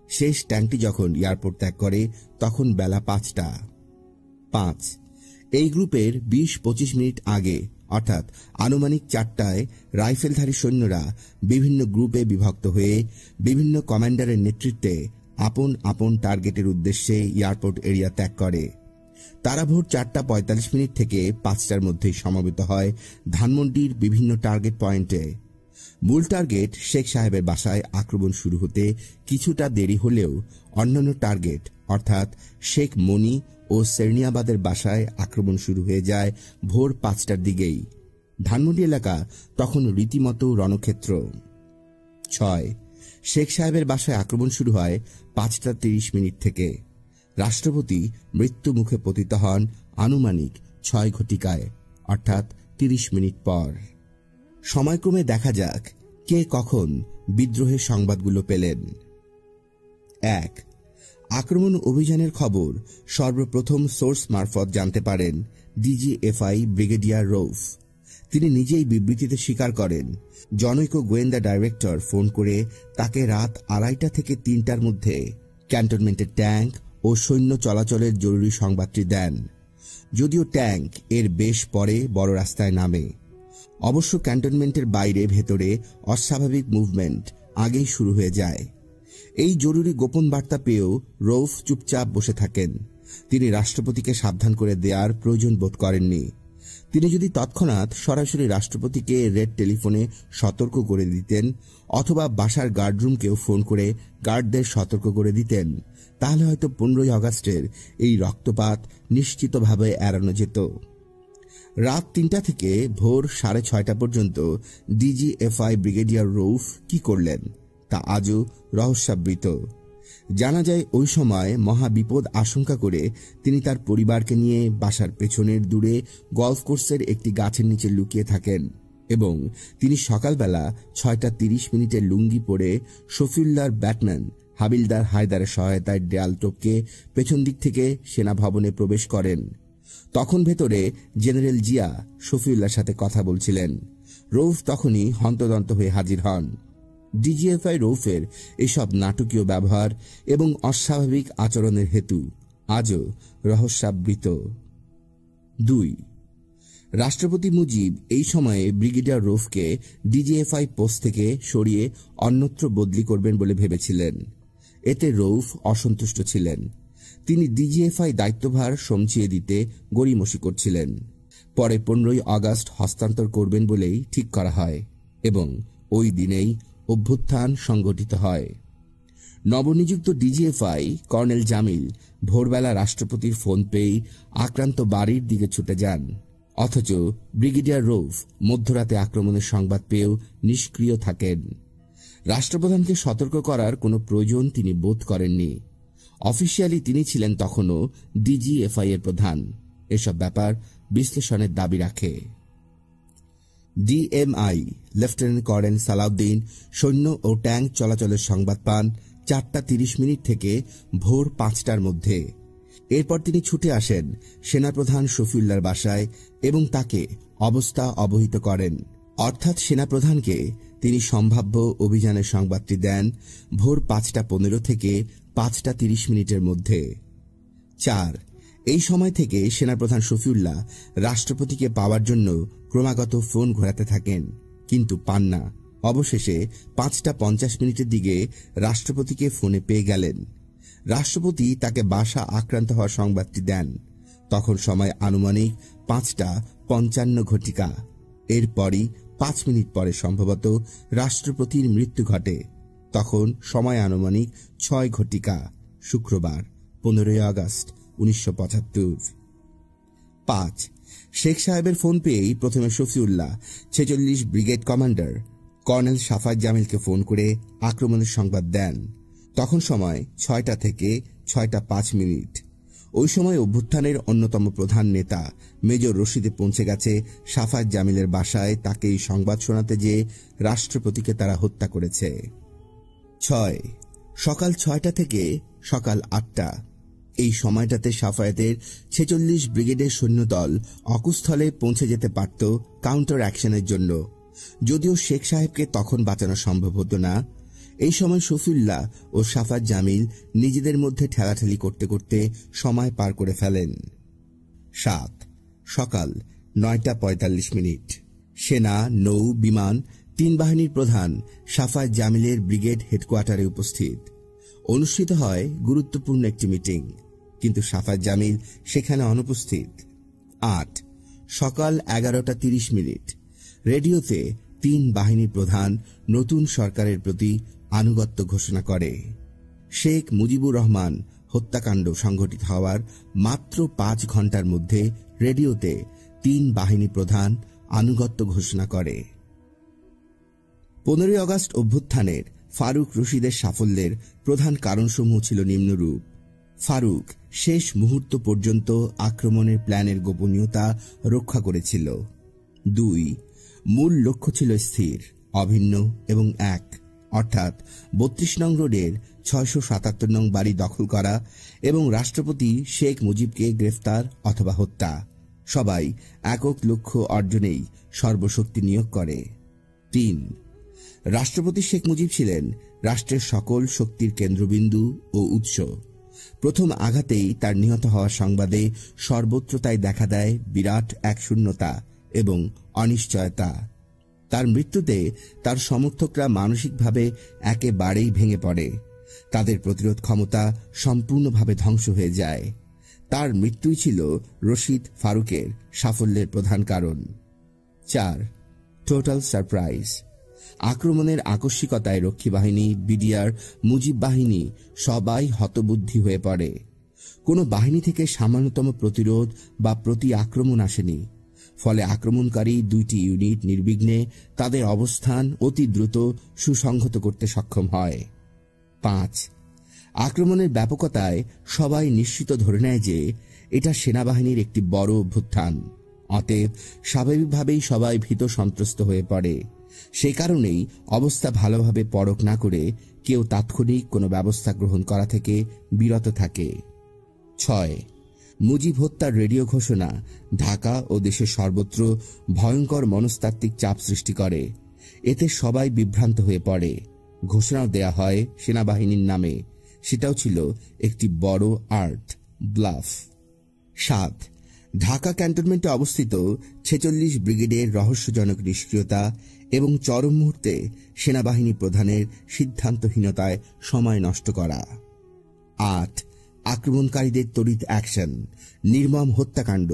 শেষ ট্যাঙ্কটি যখন এয়ারপোর্ট ত্যাগ করে তখন বেলা 5টা। 5. এই গ্রুপের 20-25 মিনিট আগে, অর্থাৎ আনুমানিক 4টায় রাইফেলধারী সৈন্যরা বিভিন্ন গ্রুপে বিভক্ত হয়ে বিভিন্ন কমান্ডারের নেতৃত্বে আপন আপন টার্গেটের উদ্দেশ্যে এয়ারপোর্ট এরিয়া ত্যাগ করে। তারা ভোর 4:45 থেকে 5টার মধ্যে সমবেত হয় ধানমন্ডির বিভিন্ন টার্গেট পয়েন্টে। মূল টার্গেট শেখ সাহেবের বাসায় আক্রমণ শুরু হতে কিছুটা দেরি হলেও অন্যান্য টার্গেট অর্থাৎ শেখ মনি ও সেরনিয়াবাদের বাসায় আক্রমণ শুরু হয়ে যায় ভোর 5টার দিকেই। ধানমন্ডি এলাকা তখন রীতিমতো রণক্ষেত্র। 6. শেখ সাহেবের বাসায় আক্রমণ শুরু হয় 5:30 থেকে। রাষ্ট্রপতি মৃত্যু মুখে পতিত হন আনুমানিক 6 ঘটিকায়, অর্থাৎ 30 মিনিট পর। সময়ক্রমে দেখা যাক কে কখন বিদ্রোহের সংবাদগুলো পেলেন। 1. আক্রমণ অভিযানের খবর সর্বপ্রথম সোর্স মারফত জানতে পারেন ডিজিএফআই ব্রিগেডিয়ার রৌফ। তিনি নিজেই বিবৃতিতে স্বীকার করেন জনৈক গোয়েন্দা ডাইরেক্টর ফোন করে তাকে রাত 2:30 থেকে 3টার মধ্যে ক্যান্টনমেন্টের ট্যাঙ্ক ও সৈন্য চলাচলের জরুরি সংবাদটি দেন। যদিও ট্যাঙ্ক এর বেশ পরে বড় রাস্তায় নামে। অবশ্য ক্যান্টনমেন্টের বাইরে ভেতরে অস্বাভাবিক মুভমেন্ট আগেই শুরু হয়ে যায়। এই জরুরি গোপন বার্তা পেয়েও রৌফ চুপচাপ বসে থাকেন। তিনি রাষ্ট্রপতিকে সাবধান করে দেওয়ার প্রয়োজন বোধ করেননি। তিনি যদি তৎক্ষণাৎ সরাসরি রাষ্ট্রপতিকে রেড টেলিফোনে সতর্ক করে দিতেন অথবা বাসার গার্ডরুমকেও ফোন করে গার্ডদের সতর্ক করে দিতেন, তাহলে হয়তো 15ই আগস্টের এই রক্তপাত নিশ্চিতভাবে এড়ানো যেত। রাত 3টা থেকে ভোর 6:30 পর্যন্ত ডিজিএফআই ব্রিগেডিয়ার রউফ কি করলেন তা আজও রহস্যাবৃত। জানা যায় ওই সময় মহা বিপদ আশঙ্কা করে তিনি তার পরিবারকে নিয়ে বাসার পেছনের দূরে গলফ কোর্সের একটি গাছের নিচে লুকিয়ে থাকেন এবং তিনি সকালবেলা 6:30 লুঙ্গি পরে শফিউল্লাহর ব্যাটম্যান হাবিলদার হায়দারের সহায়তায় দেয়াল টপকে পেছন দিক থেকে সেনা ভবনে প্রবেশ করেন। তখন ভেতরে জেনারেল জিয়া শফিউল্লাহর সাথে কথা বলছিলেন। রউফ তখনই হন্তদন্ত হয়ে হাজির হন। ডিজিএফআই রউফের এসব নাটকীয় ব্যবহার এবং অস্বাভাবিক আচরণের হেতু আজও রহস্যাবৃত। 2. রাষ্ট্রপতি মুজিব এই সময়ে ব্রিগেডিয়ার রউফকে ডিজিএফআই পোস্ট থেকে সরিয়ে অন্যত্র বদলি করবেন বলে ভেবেছিলেন। এতে রউফ অসন্তুষ্ট ছিলেন। তিনি ডিজিএফআই দায়িত্বভার সমঝিয়ে দিতে গড়িমসি করছিলেন। পরে 15ই আগস্ট হস্তান্তর করবেন বলেই ঠিক করা হয় এবং ওই দিনেই অভ্যুত্থান সংগঠিত হয়। নবনিযুক্ত ডিজিএফআই কর্নেল জামিল ভোরবেলা রাষ্ট্রপতির ফোন পেয়ে আক্রান্ত বাড়ির দিকে ছুটে যান, অথচ ব্রিগেডিয়ার রউফ মধ্যরাতে আক্রমণের সংবাদ পেয়েও নিষ্ক্রিয় থাকেন। রাষ্ট্রপ্রধানকে সতর্ক করার কোনো প্রয়োজন তিনি বোধ করেননি। অফিসিয়ালি তিনি ছিলেন তখনও ডিজিএফআই এর প্রধান। এসব ব্যাপার বিশ্লেষণের দাবি রাখে। ডিএমআই লেফটেন্যান্ট কর্নেল সালাউদ্দিন সৈন্য ও ট্যাঙ্ক চলাচলের সংবাদ পান 4:30 থেকে ভোর 5টার মধ্যে। এরপর তিনি ছুটে আসেন সেনাপ্রধান শফিউল্লাহর বাসায় এবং তাকে অবস্থা অবহিত করেন। অর্থাৎ সেনাপ্রধানকে তিনি সম্ভাব্য অভিযানের সংবাদটি দেন ভোর 5:15 থেকে 5:30 মধ্যে। 4. এই সময় থেকে সেনাপ্রধান শফিউল্লাহ রাষ্ট্রপতিকে পাওয়ার জন্য ক্রমাগত ফোন ঘোরাতে থাকেন, কিন্তু পান না। অবশেষে 5:50 দিকে রাষ্ট্রপতিকে ফোনে পেয়ে গেলেন। রাষ্ট্রপতি তাকে বাসা আক্রান্ত হওয়ার সংবাদটি দেন। তখন সময় আনুমানিক 5:55। এরপরই 5 মিনিট পরে সম্ভবত রাষ্ট্রপতির মৃত্যু ঘটে। তখন সময় আনুমানিক 6 শুক্রবার 15ই আগস্ট 1975। 5. শেখ সাহেবের ফোন পেয়েই প্রথমে Shafiullah 46 brigade commander colonel Safayet জামিলকে ফোন করে আক্রমণের সংবাদ দেন। তখন সময় 6টা থেকে 6:05। ওই সময় অভ্যুত্থানের অন্যতম প্রধান নেতা মেজর রশিদে পৌঁছে গেছে সাফায়েত জামিলের বাসায় তাকে এই সংবাদ শোনাতে যে রাষ্ট্রপতিকে তারা হত্যা করেছে। 6. সকাল 6টা থেকে সকাল 8টা। এই সময়টাতে সাফায়েতের 46 ব্রিগেডের সৈন্যদল অকুস্থলে পৌঁছে যেতে পারত কাউন্টার অ্যাকশনের জন্য, যদিও শেখ সাহেবকে তখন বাঁচানো সম্ভব হতো না। এই সময় শফিউল্লাহ ও সাফায়েত জামিল নিজেদের মধ্যে ঠেলাঠেলি করতে করতে সময় পার করে ফেলেন। 7. সকাল 9:45। সেনা, নৌ, বিমান 3 বাহিনীর প্রধান সাফায়েত জামিলের ব্রিগেড হেডকোয়ার্টারে উপস্থিত। অনুষ্ঠিত হয় গুরুত্বপূর্ণ একটি মিটিং, কিন্তু সাফায়েত জামিল সেখানে অনুপস্থিত। 8. সকাল 11:30। রেডিওতে 3 বাহিনীর প্রধান নতুন সরকারের প্রতি আনুগত্য ঘোষণা করে। শেখ মুজিবুর রহমান হত্যাকাণ্ড সংঘটিত হওয়ার মাত্র 5 ঘন্টার মধ্যে রেডিওতে 3 বাহিনী প্রধান আনুগত্য ঘোষণা করে। 15ই আগস্ট অভ্যুত্থানের ফারুক রশিদের সাফল্যের প্রধান কারণসমূহ ছিল নিম্নরূপ। ফারুক শেষ মুহূর্ত পর্যন্ত আক্রমণের প্ল্যানের গোপনীয়তা রক্ষা করেছিল। 2. মূল লক্ষ্য ছিল স্থির, অভিন্ন এবং এক, অর্থাৎ 32 নং রোডের 677 নং বাড়ি দখল করা এবং রাষ্ট্রপতি শেখ মুজিবকে গ্রেফতার অথবা হত্যা। সবাই একক লক্ষ্য অর্জনেই সর্বশক্তি নিয়োগ করে। 3. রাষ্ট্রপতি শেখ মুজিব ছিলেন রাষ্ট্রের সকল শক্তির কেন্দ্রবিন্দু ও উৎস। প্রথম আঘাতেই তার নিহত হওয়ার সংবাদে সর্বত্র তাই দেখা দেয় বিরাট এক শূন্যতা এবং অনিশ্চয়তা। তার মৃত্যুতে তার সমর্থকরা মানসিকভাবে একেবারেই ভেঙে পড়ে। তাদের প্রতিরোধ ক্ষমতা সম্পূর্ণভাবে ধ্বংস হয়ে যায়। তার মৃত্যুই ছিল রশিদ ফারুকের সাফল্যের প্রধান কারণ। 4. Total surprise. আক্রমণের আকস্মিকতায় রক্ষী বাহিনী, বিডিআর, মুজিব বাহিনী সবাই হতবুদ্ধি হয়ে পড়ে। কোনো বাহিনী থেকে সামান্যতম প্রতিরোধ বা প্রতি আক্রমণ আসেনি। ফলে আক্রমণকারী 2টি ইউনিট নির্বিঘ্নে তাদের অবস্থান অতি দ্রুত সুসংহত করতে সক্ষম হয়। 5. আক্রমণের ব্যাপকতায় সবাই নিশ্চিত ধরে নেয় যে এটা সেনাবাহিনীর একটি বড় অভ্যুত্থান। অতএব স্বাভাবিকভাবেই সবাই ভীত সন্ত্রস্ত হয়ে পড়ে। সেই কারণেই অবস্থা ভালোভাবে পরখ না করে কেউ তাৎক্ষণিক কোনো ব্যবস্থা গ্রহণ করা থেকে বিরত থাকে। 6. মুজিব হত্যার রেডিও ঘোষণা ঢাকা ও দেশের সর্বত্র ভয়ঙ্কর মনস্তাত্ত্বিক চাপ সৃষ্টি করে। এতে সবাই বিভ্রান্ত হয়ে পড়ে। ঘোষণাও দেয়া হয় সেনাবাহিনীর নামে। সেটাও ছিল একটি বড় আর্ট, ব্লাফ। 7. ঢাকা ক্যান্টনমেন্টে অবস্থিত 46 ব্রিগেডের রহস্যজনক নিষ্ক্রিয়তা এবং চরম মুহূর্তে সেনাবাহিনী প্রধানের সিদ্ধান্তহীনতায় সময় নষ্ট করা। 8. আক্রমণকারীদের তড়িৎ অ্যাকশন, নির্মম হত্যাকাণ্ড,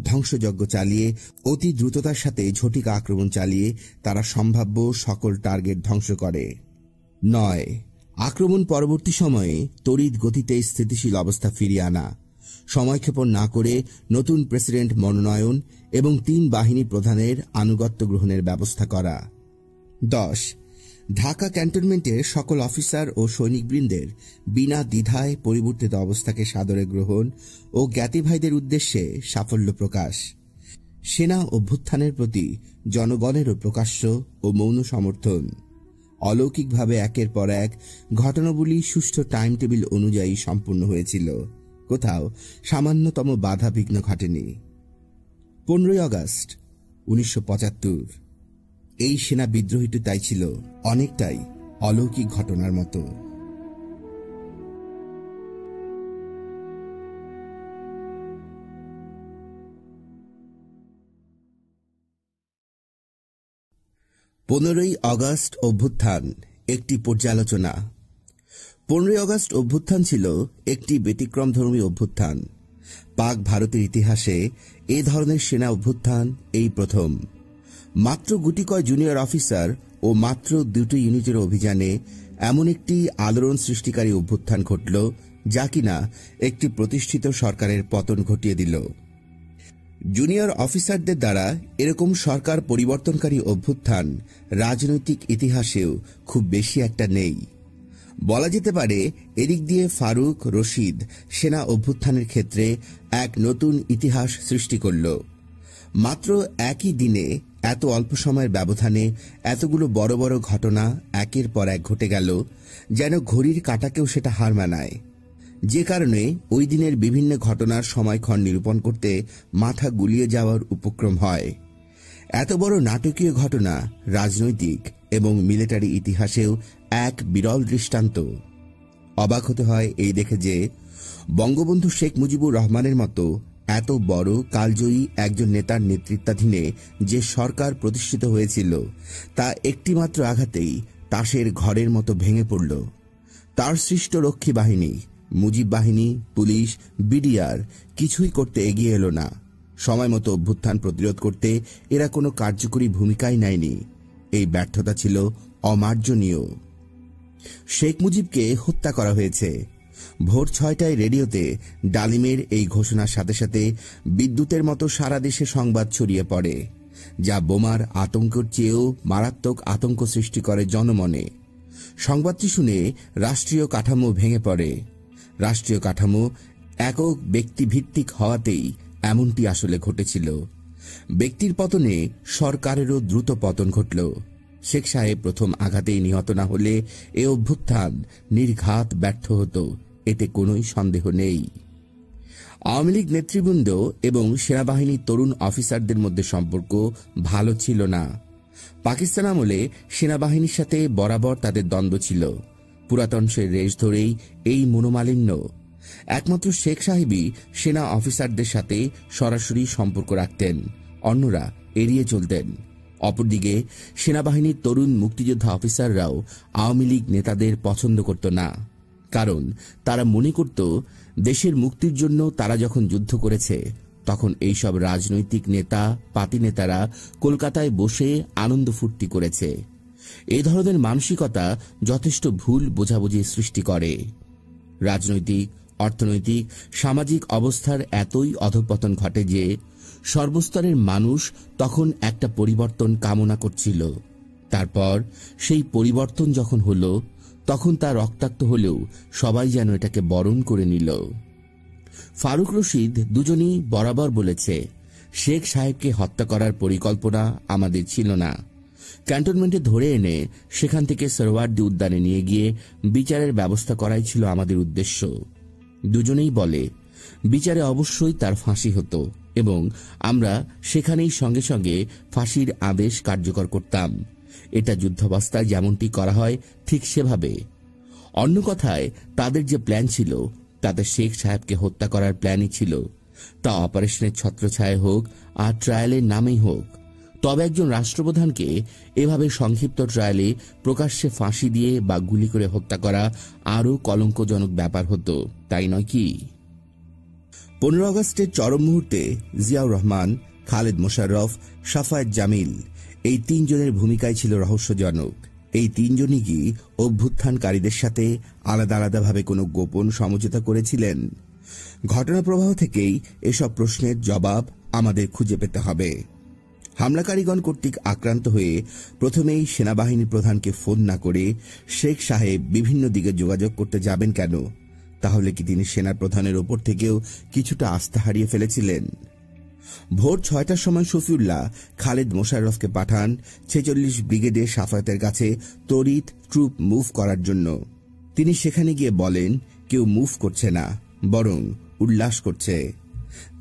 ধ্বংসযজ্ঞ চালিয়ে অতি দ্রুততার সাথে ঝটিকা আক্রমণ চালিয়ে তারা সম্ভাব্য সকল টার্গেট ধ্বংস করে। 9. আক্রমণ পরবর্তী সময়ে তড়িৎ গতিতে স্থিতিশীল অবস্থা ফিরিয়ে আনা, সময়ক্ষেপণ না করে নতুন প্রেসিডেন্ট মনোনয়ন এবং 3 বাহিনী প্রধানের আনুগত্য গ্রহণের ব্যবস্থা করা। 10. ঢাকা ক্যান্টনমেন্টের সকল অফিসার ও সৈনিকবৃন্দের বিনা দ্বিধায় পরিবর্তিত অবস্থাকে সাদরে গ্রহণ ও জ্ঞাতিভাইদের উদ্দেশ্যে সাফল্য প্রকাশ। সেনা অভ্যুত্থানের প্রতি জনগণেরও প্রকাশ্য ও মৌন সমর্থন। অলৌকিকভাবে একের পর এক ঘটনাবলী সুষ্ঠু টাইম টেবিল অনুযায়ী সম্পূর্ণ হয়েছিল। কোথাও সামান্যতম বাধা বিঘ্ন ঘটেনি। 15 আগস্ট 1975। এই সেনা বিদ্রোহীটি তাই ছিল অনেকটাই অলৌকিক ঘটনার মতো। আগস্ট অভ্যুত্থান একটি পর্যালোচনা। 15 আগস্ট অভ্যুত্থান ছিল একটি ব্যতিক্রমধর্মী অভ্যুত্থান। পাক ভারতের ইতিহাসে এ ধরনের সেনা অভ্যুত্থান এই প্রথম। মাত্র গুটি কয় জুনিয়র অফিসার ও মাত্র 2টি ইউনিটের অভিযানে এমন একটি আলোড়ন সৃষ্টিকারী অভ্যুত্থান ঘটল যা কিনা একটি প্রতিষ্ঠিত সরকারের পতন ঘটিয়ে দিল। জুনিয়র অফিসারদের দ্বারা এরকম সরকার পরিবর্তনকারী অভ্যুত্থান রাজনৈতিক ইতিহাসেও খুব বেশি একটা নেই। বলা যেতে পারে এদিক দিয়ে ফারুক রশিদ সেনা অভ্যুত্থানের ক্ষেত্রে এক নতুন ইতিহাস সৃষ্টি করল। মাত্র একই দিনে এত অল্প সময়ের ব্যবধানে এতগুলো বড় বড় ঘটনা একের পর এক ঘটে গেল, যেন ঘড়ির কাঁটাকেও সেটা হার মানায়। যে কারণে ওই দিনের বিভিন্ন ঘটনার সময়ক্ষণ নিরূপণ করতে মাথা গুলিয়ে যাওয়ার উপক্রম হয়। এত বড় নাটকীয় ঘটনা রাজনৈতিক এবং মিলিটারি ইতিহাসেও এক বিরল দৃষ্টান্ত। অবাক হতে হয় এই দেখে যে বঙ্গবন্ধু শেখ মুজিবুর রহমানের মতো এত বড় কালজয়ী একজন নেতার নেতৃত্বাধীনে যে সরকার প্রতিষ্ঠিত হয়েছিল তা একটিমাত্র আঘাতেই তাসের ঘরের মতো ভেঙে পড়ল। তার সৃষ্ট রক্ষী বাহিনী, মুজিব বাহিনী, পুলিশ, বিডিআর কিছুই করতে এগিয়ে এলো না। সময় মতো অভ্যুত্থান প্রতিরোধ করতে এরা কোনো কার্যকরী ভূমিকাই নেয়নি। এই ব্যর্থতা ছিল অমার্জনীয়। শেখ মুজিবকে হত্যা করা হয়েছে। ভোর 6টায় রেডিওতে ডালিমের এই ঘোষণার সাথে সাথে বিদ্যুতের মতো সারা দেশে সংবাদ ছড়িয়ে পড়ে, যা বোমার আতঙ্কের চেয়েও মারাত্মক আতঙ্ক সৃষ্টি করে জনমনে। সংবাদটি শুনে রাষ্ট্রীয় কাঠামো ভেঙে পড়ে। রাষ্ট্রীয় কাঠামো একক ব্যক্তিভিত্তিক হওয়াতেই এমনটি আসলে ঘটেছিল। ব্যক্তির পতনে সরকারেরও দ্রুত পতন ঘটল। শেখ সাহেব প্রথম আঘাতেই নিহত না হলে এ অভ্যুত্থান নির্ঘাত ব্যর্থ হতো, এতে কোনোই সন্দেহ নেই। আওয়ামী লীগ নেতৃবৃন্দ এবং সেনাবাহিনীর তরুণ অফিসারদের মধ্যে সম্পর্ক ভালো ছিল না। পাকিস্তান আমলে সেনাবাহিনীর সাথে বরাবর তাদের দ্বন্দ্ব ছিল। পুরাতন সে রেশ ধরেই এই মনোমালিন্য। একমাত্র শেখ সাহেবই সেনা অফিসারদের সাথে সরাসরি সম্পর্ক রাখতেন, অন্যরা এড়িয়ে চলতেন। অপরদিকে সেনাবাহিনীর তরুণ মুক্তিযোদ্ধা অফিসাররাও আওয়ামী লীগ নেতাদের পছন্দ করত না, কারণ তারা মনে করত দেশের মুক্তির জন্য তারা যখন যুদ্ধ করেছে, তখন এইসব রাজনৈতিক নেতা পাতি নেতারা কলকাতায় বসে আনন্দ ফুর্তি করেছে। এই ধরনের মানসিকতা যথেষ্ট ভুল বোঝাবুঝি সৃষ্টি করে। রাজনৈতিক, অর্থনৈতিক, সামাজিক অবস্থার এতই অধঃপতন ঘটে যে সর্বস্তরের মানুষ তখন একটা পরিবর্তন কামনা করছিল। তারপর সেই পরিবর্তন যখন হলো, তখন তা রক্তাক্ত হলেও সবাই যেন এটাকে বরণ করে নিল। ফারুক রশিদ দুজনেই বরাবর বলেছে, শেখ সাহেবকে হত্যা করার পরিকল্পনা আমাদের ছিল না। ক্যান্টনমেন্টে ধরে এনে সেখান থেকে সরওয়ার্দী উদ্যানে নিয়ে গিয়ে বিচারের ব্যবস্থা করাই ছিল আমাদের উদ্দেশ্য। দুজনেই বলে, বিচারে অবশ্যই তার ফাঁসি হতো এবং আমরা সেখানেই সঙ্গে সঙ্গে ফাঁসির আদেশ কার্যকর করতাম। এটা যুদ্ধাবস্থায় যেমনটি করা হয় ঠিক সেভাবে। অন্য কথায়, তাদের যে প্ল্যান ছিল তাতে শেখ সাহেবকে হত্যা করার প্ল্যানই ছিল, তা অপারেশনের ছত্রছায়ায় হোক আর ট্রায়ালের নামেই হোক। তবে একজন রাষ্ট্রপ্রধানকে এভাবে সংক্ষিপ্ত ট্রায়ালে প্রকাশ্যে ফাঁসি দিয়ে বা গুলি করে হত্যা করা আরও কলঙ্কজনক ব্যাপার হতো, তাই নয় কি? 15 আগস্টের চরম মুহূর্তে জিয়াউর রহমান, খালেদ মোশাররফ, সাফায়েত জামিল এই তিনজনের ভূমিকাই ছিল রহস্যজনক। এই তিনজনই কি অভ্যুত্থানকারীদের সাথে আলাদা আলাদাভাবে কোনো গোপন সমঝোতা করেছিলেন? ঘটনা প্রবাহ থেকেই এসব প্রশ্নের জবাব আমাদের খুঁজে পেতে হবে। হামলাকারীগণ কর্তৃক আক্রান্ত হয়ে প্রথমেই সেনাবাহিনী প্রধানকে ফোন না করে শেখ সাহেব বিভিন্ন দিকে যোগাযোগ করতে যাবেন কেন? তাহলে কি তিনি সেনা প্রধানের ওপর থেকেও কিছুটা আস্থা হারিয়ে ফেলেছিলেন? ভোর 6টার সময় শফিউল্লাহ খালেদ মোশাররফকে পাঠান 46 ব্রিগেডে সাফায়েতের কাছে তড়িৎ ট্রুপ মুভ করার জন্য। তিনি সেখানে গিয়ে বলেন, কেউ মুভ করছে না, বরং উল্লাস করছে।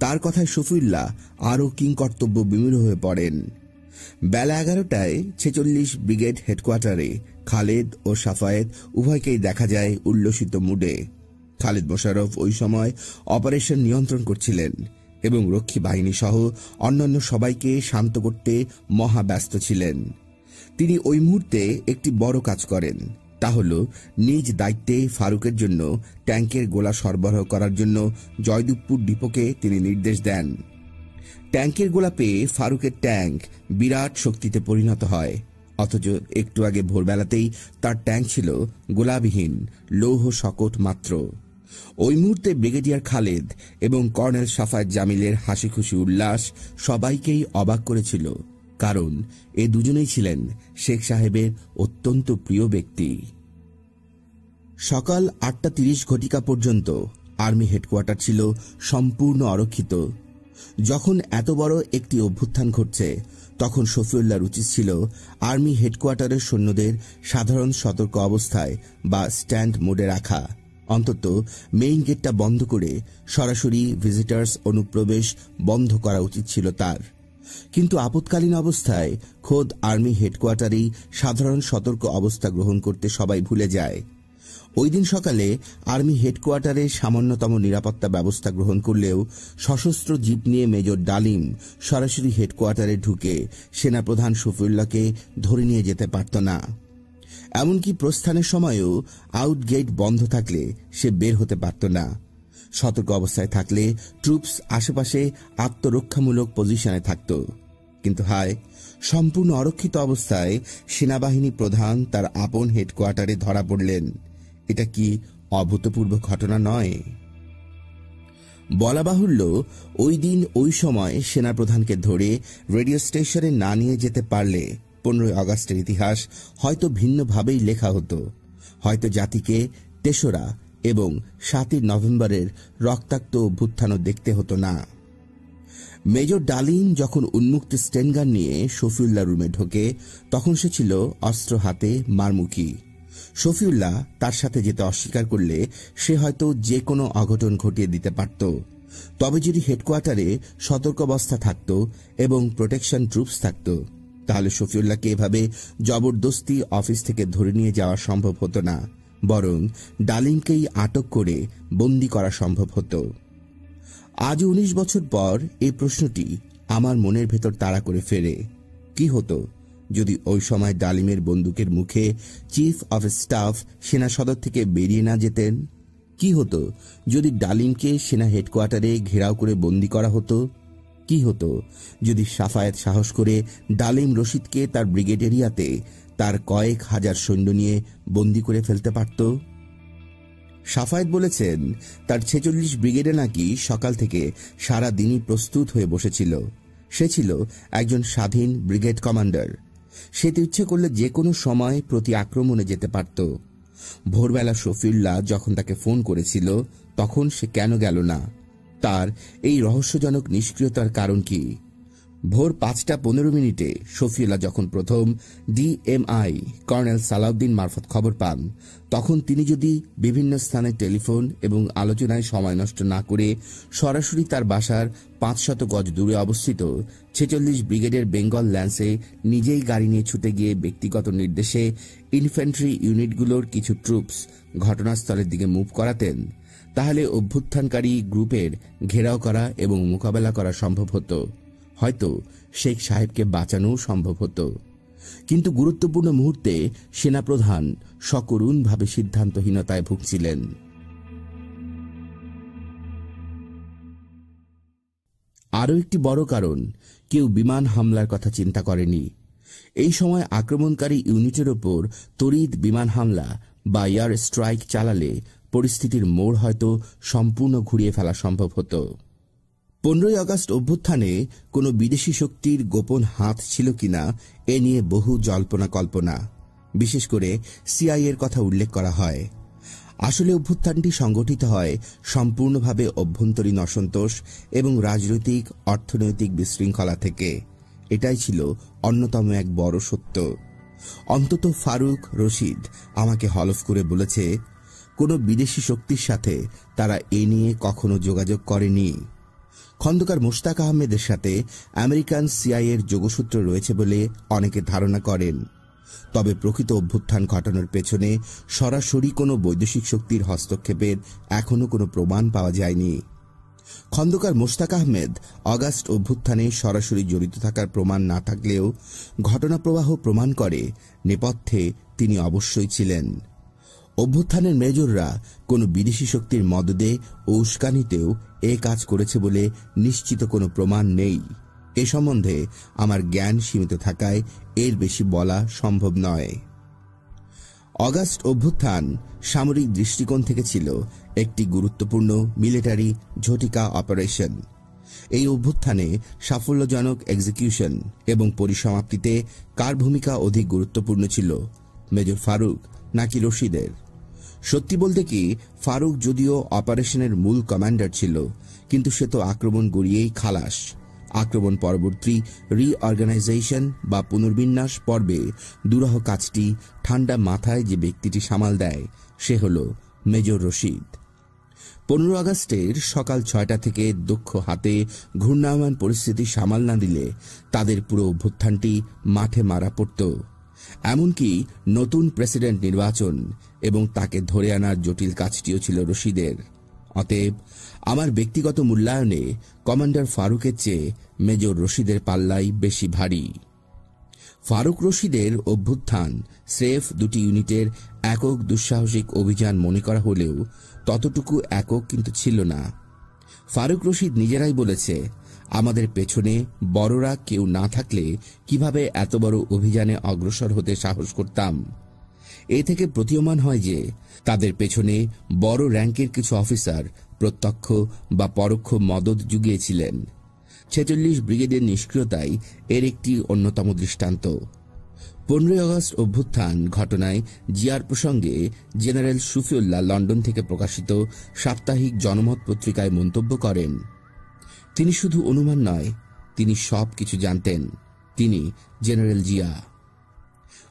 তার কথায় শফিউল্লাহ আরও কিংকর্তব্য বিমূঢ় হয়ে পড়েন। বেলা 11টায় 46 ব্রিগেড হেডকোয়ার্টারে খালেদ ও সাফায়েত উভয়কেই দেখা যায় উল্লসিত মুডে। খালেদ মোশাররফ ওই সময় অপারেশন নিয়ন্ত্রণ করছিলেন এবং রক্ষী বাহিনী সহ অন্যান্য সবাইকে শান্ত করতে মহাব্যস্ত ছিলেন। তিনি ওই মুহূর্তে একটি বড় কাজ করেন, তা হল নিজ দায়িত্বে ফারুকের জন্য ট্যাঙ্কের গোলা সরবরাহ করার জন্য জয়দেবপুর ডিপোকে তিনি নির্দেশ দেন। ট্যাঙ্কের গোলা পেয়ে ফারুকের ট্যাঙ্ক বিরাট শক্তিতে পরিণত হয়, অথচ একটু আগে ভোরবেলাতেই তার ট্যাঙ্ক ছিল গোলাবিহীন লৌহ শকট মাত্র। ওই মুহূর্তে ব্রিগেডিয়ার খালেদ এবং কর্নেল সাফায়েত জামিলের হাসি খুশি উল্লাস সবাইকেই অবাক করেছিল, কারণ এ দুজনেই ছিলেন শেখ সাহেবের অত্যন্ত প্রিয় ব্যক্তি। সকাল 8:30 ঘটিকা পর্যন্ত আর্মি হেডকোয়ার্টার ছিল সম্পূর্ণ অরক্ষিত। যখন এত বড় একটি অভ্যুত্থান ঘটছে, তখন শফিউল্লাহর উচিত ছিল আর্মি হেডকোয়ার্টারের সৈন্যদের সাধারণ সতর্ক অবস্থায় বা স্ট্যান্ড মোডে রাখা, অন্তত মেইন গেটটা বন্ধ করে সরাসরি ভিজিটার্স অনুপ্রবেশ বন্ধ করা উচিত ছিল তার। কিন্তু আপৎকালীন অবস্থায় খোদ আর্মি হেডকোয়ার্টারেই সাধারণ সতর্ক অবস্থা গ্রহণ করতে সবাই ভুলে যায়। ওই দিন সকালে আর্মি হেডকোয়ার্টারে সামান্যতম নিরাপত্তা ব্যবস্থা গ্রহণ করলেও সশস্ত্র জিপ নিয়ে মেজর ডালিম সরাসরি হেডকোয়ার্টারে ঢুকে সেনাপ্রধান শফিউল্লাহকে ধরে নিয়ে যেতে পারত না। এমনকি প্রস্থানের সময়ও আউট গেট বন্ধ থাকলে সে বের হতে পারত না। সতর্ক অবস্থায় থাকলে ট্রুপস আশেপাশে আত্মরক্ষামূলক পজিশনে থাকত। কিন্তু হায়, সম্পূর্ণ অরক্ষিত অবস্থায় সেনাবাহিনী প্রধান তার আপন হেডকোয়ার্টারে ধরা পড়লেন। এটা কি অভূতপূর্ব ঘটনা নয়? বলা বাহুল্য, ওই দিন ওই সময় সেনাপ্রধানকে ধরে রেডিও স্টেশনে না নিয়ে যেতে পারলে 15 আগস্টের ইতিহাস হয়তো ভিন্নভাবেই লেখা হতো। হয়তো জাতিকে 3রা এবং 7ই নভেম্বরের রক্তাক্ত অভ্যুত্থানও দেখতে হতো না। মেজর ডালিম যখন উন্মুক্ত স্টেনগান নিয়ে শফিউল্লাহ রুমে ঢোকে, তখন সে ছিল অস্ত্র হাতে মারমুখী। শফিউল্লাহ তার সাথে যেতে অস্বীকার করলে সে হয়তো যে কোনো অঘটন ঘটিয়ে দিতে পারত। তবে যদি হেডকোয়ার্টারে সতর্কাবস্থা থাকত এবং প্রোটেকশন ট্রুপস থাকত, তাহলে শফিউল্লাহকে এভাবে জবরদস্তি অফিস থেকে ধরে নিয়ে যাওয়া সম্ভব হতো না, বরং ডালিমকেই আটক করে বন্দী করা সম্ভব হতো। আজ 19 বছর পর এই প্রশ্নটি আমার মনের ভেতর তাড়া করে ফেরে, কি হতো যদি ওই সময় ডালিমের বন্দুকের মুখে চিফ অফ স্টাফ সেনা সদর থেকে বেরিয়ে না যেতেন? কি হতো যদি ডালিমকে সেনা হেডকোয়ার্টারে ঘেরাও করে বন্দি করা হতো? কি হতো যদি সাফায়েত সাহস করে ডালিম রশিদকে তার ব্রিগেড এরিয়াতে তার কয়েক হাজার সৈন্য নিয়ে বন্দি করে ফেলতে পারত? সাফায়েত বলেছেন তার 46 ব্রিগেডে নাকি সকাল থেকে সারা দিনই প্রস্তুত হয়ে বসেছিল। সে ছিল একজন স্বাধীন ব্রিগেড কমান্ডার। সে ইচ্ছে করলে যে কোনো সময় প্রতি আক্রমণে যেতে পারত। ভোরবেলা শফিউল্লাহ যখন তাকে ফোন করেছিল তখন সে কেন গেল না? তার এই রহস্যজনক নিষ্ক্রিয়তার কারণ কি? ভোর 5:15 শফিউল্লাহ যখন প্রথম ডিএমআই কর্নেল সালাউদ্দিন মারফত খবর পান, তখন তিনি যদি বিভিন্ন স্থানে টেলিফোন এবং আলোচনায় সময় নষ্ট না করে সরাসরি তার বাসার 500 গজ দূরে অবস্থিত 46 ব্রিগেডের বেঙ্গল ল্যান্সে নিজেই গাড়ি নিয়ে ছুটে গিয়ে ব্যক্তিগত নির্দেশে ইনফ্যান্ট্রি ইউনিটগুলোর কিছু ট্রুপস ঘটনাস্থলের দিকে মুভ করাতেন, তাহলে অভ্যুত্থানকারী গ্রুপের ঘেরাও করা এবং মোকাবেলা করা সম্ভব হতো। হয়তো শেখ সাহেবকে বাঁচানো সম্ভব হতো। কিন্তু গুরুত্বপূর্ণ মুহূর্তে সেনাপ্রধান সকরুণভাবে সিদ্ধান্তহীনতায় ভুগছিলেন। আরও একটি বড় কারণ, কেউ বিমান হামলার কথা চিন্তা করেনি। এই সময় আক্রমণকারী ইউনিটের ওপর তড়িৎ বিমান হামলা বা এয়ার স্ট্রাইক চালালে পরিস্থিতির মোড় হয়তো সম্পূর্ণ ঘুরিয়ে ফেলা সম্ভব হতো। 15ই আগস্ট অভ্যুত্থানে কোনো বিদেশি শক্তির গোপন হাত ছিল কিনা এ নিয়ে বহু জল্পনা কল্পনা, বিশেষ করে সিআইএর কথা উল্লেখ করা হয়। আসলে অভ্যুত্থানটি সংগঠিত হয় সম্পূর্ণভাবে অভ্যন্তরীণ অসন্তোষ এবং রাজনৈতিক অর্থনৈতিক বিশৃঙ্খলা থেকে। এটাই ছিল অন্যতম এক বড় সত্য। অন্তত ফারুক রশিদ আমাকে হলফ করে বলেছে, কোনো বিদেশি শক্তির সাথে তারা এ নিয়ে কখনো যোগাযোগ করেনি। খন্দকার মোশতাক আহমেদের সাথে আমেরিকান সিআইএর যোগসূত্র রয়েছে বলে অনেকে ধারণা করেন। তবে প্রকৃত অভ্যুত্থান ঘটানোর পেছনে সরাসরি কোনো বৈদেশিক শক্তির হস্তক্ষেপের এখনো কোনো প্রমাণ পাওয়া যায়নি। খন্দকার মোশতাক আহমেদ আগস্ট অভ্যুত্থানে সরাসরি জড়িত থাকার প্রমাণ না থাকলেও ঘটনাপ্রবাহ প্রমাণ করে নেপথ্যে তিনি অবশ্যই ছিলেন। অভ্যুত্থানের মেজররা কোনো বিদেশি শক্তির মদদে ও উস্কানিতেও এ কাজ করেছে বলে নিশ্চিত কোনো প্রমাণ নেই। এ সম্বন্ধে আমার জ্ঞান সীমিত থাকায় এর বেশি বলা সম্ভব নয়। আগস্ট অভ্যুত্থান সামরিক দৃষ্টিকোণ থেকে ছিল একটি গুরুত্বপূর্ণ মিলিটারি ঝটিকা অপারেশন। এই অভ্যুত্থানে সাফল্যজনক এক্সিকিউশন এবং পরিসমাপ্তিতে কার ভূমিকা অধিক গুরুত্বপূর্ণ ছিল, মেজর ফারুক নাকি রশিদের? সত্যি বলতে কি, ফারুক যদিও অপারেশনের মূল কমান্ডার ছিল, কিন্তু সে তো আক্রমণ গড়িয়েই খালাস। আক্রমণ পরবর্তী রিঅর্গানাইজেশন বা পুনর্বিন্যাস পর্বে দুরূহ কাজটি ঠান্ডা মাথায় যে ব্যক্তিটি সামাল দেয় সে হল মেজর রশিদ। 15 আগস্টের সকাল 6টা থেকে দক্ষ হাতে ঘূর্ণায়মান পরিস্থিতি সামাল না দিলে তাদের পুরো অভ্যুত্থানটি মাঠে মারা পড়ত। এমনকি নতুন প্রেসিডেন্ট নির্বাচন এবং তাকে ধরে আনার জটিল কাজটিও ছিল রশিদের। অতএব আমার ব্যক্তিগত মূল্যায়নে কমান্ডার ফারুকের চেয়ে মেজর রশিদের পাল্লাই বেশি ভারী। ফারুক রশিদের অভ্যুত্থান স্রেফ দুটি ইউনিটের একক দুঃসাহসিক অভিযান মনে করা হলেও ততটুকু একক কিন্তু ছিল না। ফারুক রশিদ নিজেরাই বলেছে, আমাদের পেছনে বড়রা কেউ না থাকলে কিভাবে এত বড় অভিযানে অগ্রসর হতে সাহস করতাম। এ থেকে প্রতীয়মান হয় যে তাদের পেছনে বড় র্যাঙ্কের কিছু অফিসার প্রত্যক্ষ বা পরোক্ষ মদদ জুগিয়েছিলেন। 46 ব্রিগেডের নিষ্ক্রিয়তাই এর একটি অন্যতম দৃষ্টান্ত। 15 আগস্ট অভ্যুত্থান ঘটনায় জিয়ার প্রসঙ্গে জেনারেল শফিউল্লাহ লন্ডন থেকে প্রকাশিত সাপ্তাহিক জনমত পত্রিকায় মন্তব্য করেন, তিনি শুধু অনুমান নয়, তিনি সব কিছু জানতেন। তিনি জেনারেল জিয়া।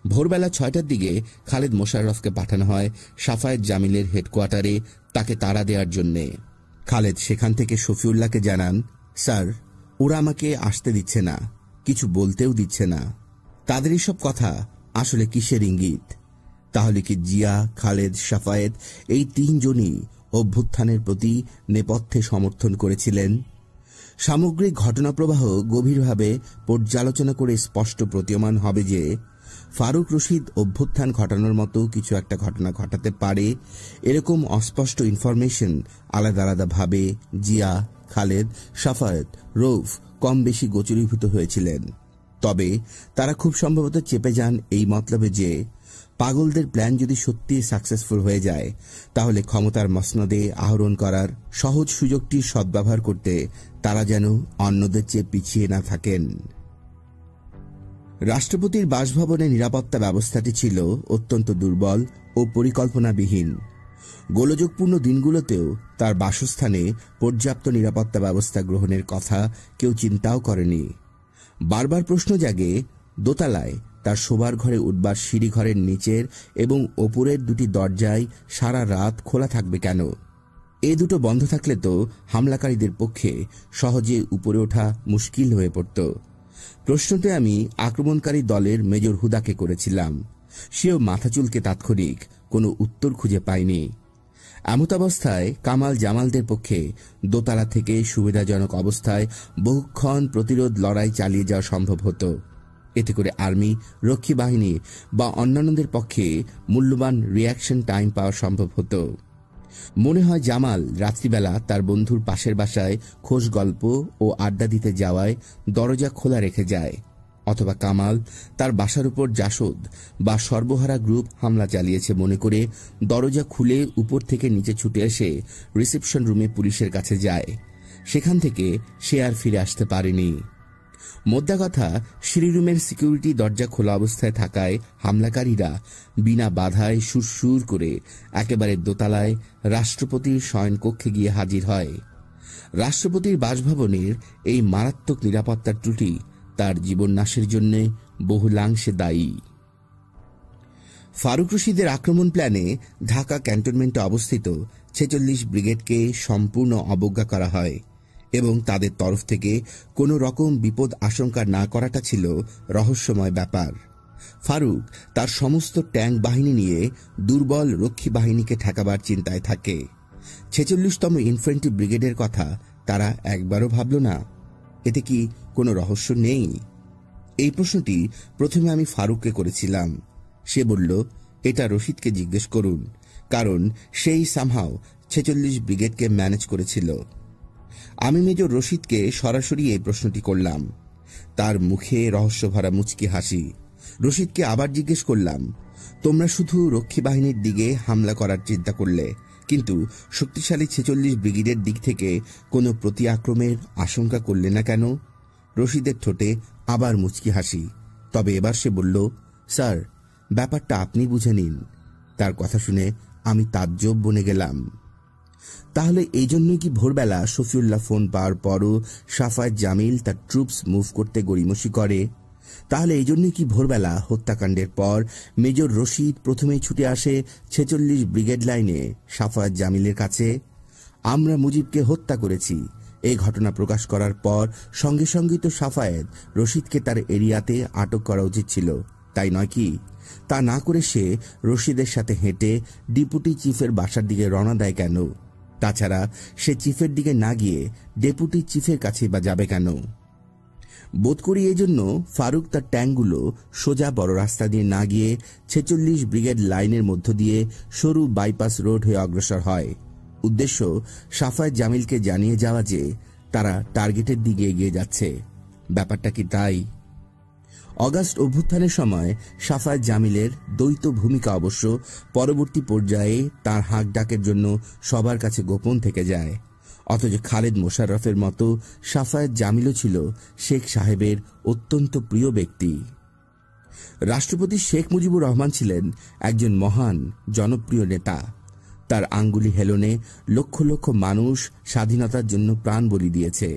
ভোরবেলা 6টার দিকে খালেদ মোশাররফকে পাঠানো হয় সাফায়েত জামিলের হেডকোয়ার্টারে তাকে তাড়া দেওয়ার জন্যে। খালেদ সেখান থেকে শফিউল্লাহকে জানান, স্যার, ওরা আমাকে আসতে দিচ্ছে না, কিছু বলতেও দিচ্ছে না। তাদের এসব কথা আসলে কিসের ইঙ্গিত? তাহলে কি জিয়া, খালেদ, সাফায়েত এই তিনজনই অভ্যুত্থানের প্রতি নেপথ্যে সমর্থন করেছিলেন? সামগ্রিক ঘটনাপ্রবাহ গভীরভাবে পর্যালোচনা করে স্পষ্ট প্রতীয়মান হবে যে ফারুক রশিদ অভ্যুত্থান ঘটানোর মতো কিছু একটা ঘটনা ঘটাতে পারে এরকম অস্পষ্ট ইনফরমেশন আলাদা আলাদা ভাবে জিয়া, খালেদ, সাফায়েত, রৌফ কম বেশি গোচরীভূত হয়েছিলেন। তবে তারা খুব সম্ভবত চেপে যান এই মতলবে যে পাগলদের প্ল্যান যদি সত্যি সাকসেসফুল হয়ে যায় তাহলে ক্ষমতার মসনদে আহরণ করার সহজ সুযোগটি সদ্ব্যবহার করতে তারা যেন অন্যদের চেয়ে পিছিয়ে না থাকেন। রাষ্ট্রপতির বাসভবনের নিরাপত্তা ব্যবস্থাটি ছিল অত্যন্ত দুর্বল ও পরিকল্পনাবিহীন। গোলযোগপূর্ণ দিনগুলোতেও তার বাসস্থানে পর্যাপ্ত নিরাপত্তা ব্যবস্থা গ্রহণের কথা কেউ চিন্তাও করেনি। বারবার প্রশ্ন জাগে, দোতলায় তার শোবার ঘরে উঠবার সিঁড়ি ঘরের নিচের এবং ওপরের দুটি দরজায় সারা রাত খোলা থাকবে কেন? এ দুটো বন্ধ থাকলে তো হামলাকারীদের পক্ষে সহজে উপরে ওঠা মুশকিল হয়ে পড়ত। প্রশ্নটি আমি আক্রমণকারী দলের মেজর হুদাকে করেছিলাম। সেও মাথা চুলকে তাৎক্ষণিক কোনো উত্তর খুঁজে পায়নি। এমতাবস্থায় কামাল জামালদের পক্ষে দোতলা থেকে সুবিধাজনক অবস্থায় বহুক্ষণ প্রতিরোধ লড়াই চালিয়ে যাওয়া সম্ভব হতো। এতে করে আর্মি, রক্ষী বাহিনী বা অন্যান্যদের পক্ষে মূল্যবান রিয়াকশন টাইম পাওয়া সম্ভব হতো। মনে হয় জামাল রাত্রিবেলা তার বন্ধুর পাশের বাসায় খোশ গল্প ও আড্ডা দিতে যাওয়ায় দরজা খোলা রেখে যায়, অথবা কামাল তার বাসার উপর জাসদ বা সর্বহারা গ্রুপ হামলা চালিয়েছে মনে করে দরজা খুলে উপর থেকে নিচে ছুটে এসে রিসেপশন রুমে পুলিশের কাছে যায়। সেখান থেকে সে আর ফিরে আসতে পারেনি। মোদ্দা কথা, সিঁড়ি রুমের সিকিউরিটি দরজা খোলা অবস্থায় থাকায় হামলাকারীরা বিনা বাধায় সুরসুর করে একেবারে দোতলায় রাষ্ট্রপতির শয়নকক্ষে গিয়ে হাজির হয়। রাষ্ট্রপতির বাসভবনের এই মারাত্মক নিরাপত্তার ত্রুটি তার জীবননাশের জন্য বহুলাংশে দায়ী। ফারুক রশিদের আক্রমণ প্ল্যানে ঢাকা ক্যান্টনমেন্টে অবস্থিত ৪৬ ব্রিগেডকে সম্পূর্ণ অবজ্ঞা করা হয় এবং তাদের তরফ থেকে কোনো রকম বিপদ আশঙ্কা না করাটা ছিল রহস্যময় ব্যাপার। ফারুক তার সমস্ত ট্যাঙ্ক বাহিনী নিয়ে দুর্বল রক্ষী বাহিনীকে ঠেকাবার চিন্তায় থাকে। ৪৬তম ইনফ্যান্ট্রি ব্রিগেডের কথা তারা একবারও ভাবল না। এতে কি কোনো রহস্য নেই? এই প্রশ্নটি প্রথমে আমি ফারুককে করেছিলাম। সে বলল, এটা রশিদকে জিজ্ঞেস করুন, কারণ সেই সামহাও ৪৬ ব্রিগেডকে ম্যানেজ করেছিল। আমি মেজর রশিদকে সরাসরি এই প্রশ্নটি করলাম। তার মুখে রহস্যভরা মুচকি হাসি। রশিদকে আবার জিজ্ঞেস করলাম, তোমরা শুধু রক্ষী বাহিনীর দিকে হামলা করার চিন্তা করলে, কিন্তু শক্তিশালী ৪৬ ব্রিগেডের দিক থেকে কোনো প্রতি আক্রমণের আশঙ্কা করলে না কেন? রশিদের ঠোঁটে আবার মুচকি হাসি। তবে এবার সে বলল, স্যার, ব্যাপারটা আপনি বুঝে নিন। তার কথা শুনে আমি তাজ্জব বনে গেলাম। তাহলে এই জন্যই কি ভোরবেলা শফিউল্লাহ ফোন পাওয়ার পরও সাফায়েত জামিল তার ট্রুপস মুভ করতে গড়িমসি করে? তাহলে এই জন্যই কি ভোরবেলা হত্যাকাণ্ডের পর মেজর রশিদ প্রথমেই ছুটে আসে ৪৬ ব্রিগেড লাইনে সাফায়েত জামিলের কাছে? আমরা মুজিবকে হত্যা করেছি এই ঘটনা প্রকাশ করার পর সঙ্গে সঙ্গে তো সাফায়েত রশিদকে তার এরিয়াতে আটক করা উচিত ছিল, তাই নয় কি? তা না করে সে রশিদের সাথে হেঁটে ডেপুটি চিফের বাসার দিকে রওনা দেয় কেন? তাছাড়া সে চিফের দিকে না গিয়ে ডেপুটি চিফের কাছে বা যাবে কেন? বোধ করি এই জন্য ফারুক তার ট্যাঙ্কগুলো সোজা বড় রাস্তা দিয়ে না গিয়ে ৪৬ ব্রিগেড লাইনের মধ্য দিয়ে সরু বাইপাস রোড হয়ে অগ্রসর হয়। উদ্দেশ্য সাফায়েত জামিলকে জানিয়ে যাওয়া যে তারা টার্গেটের দিকে এগিয়ে যাচ্ছে। ব্যাপারটা কি তাই? অগাস্ট অভ্যুত্থানের সময় সাফায়েত জামিলের দ্বৈত ভূমিকা অবশ্য পরবর্তী পর্যায়ে তার হাঁক ডাকের জন্য সবার কাছে গোপন থেকে যায়। অথচ খালেদ মোশাররফের মতো সাফায়েত জামিলও ছিল শেখ সাহেবের অত্যন্ত প্রিয় ব্যক্তি। রাষ্ট্রপতি শেখ মুজিবুর রহমান ছিলেন একজন মহান জনপ্রিয় নেতা। তার আঙ্গুলি হেলনে লক্ষ লক্ষ মানুষ স্বাধীনতার জন্য প্রাণ বলি দিয়েছে।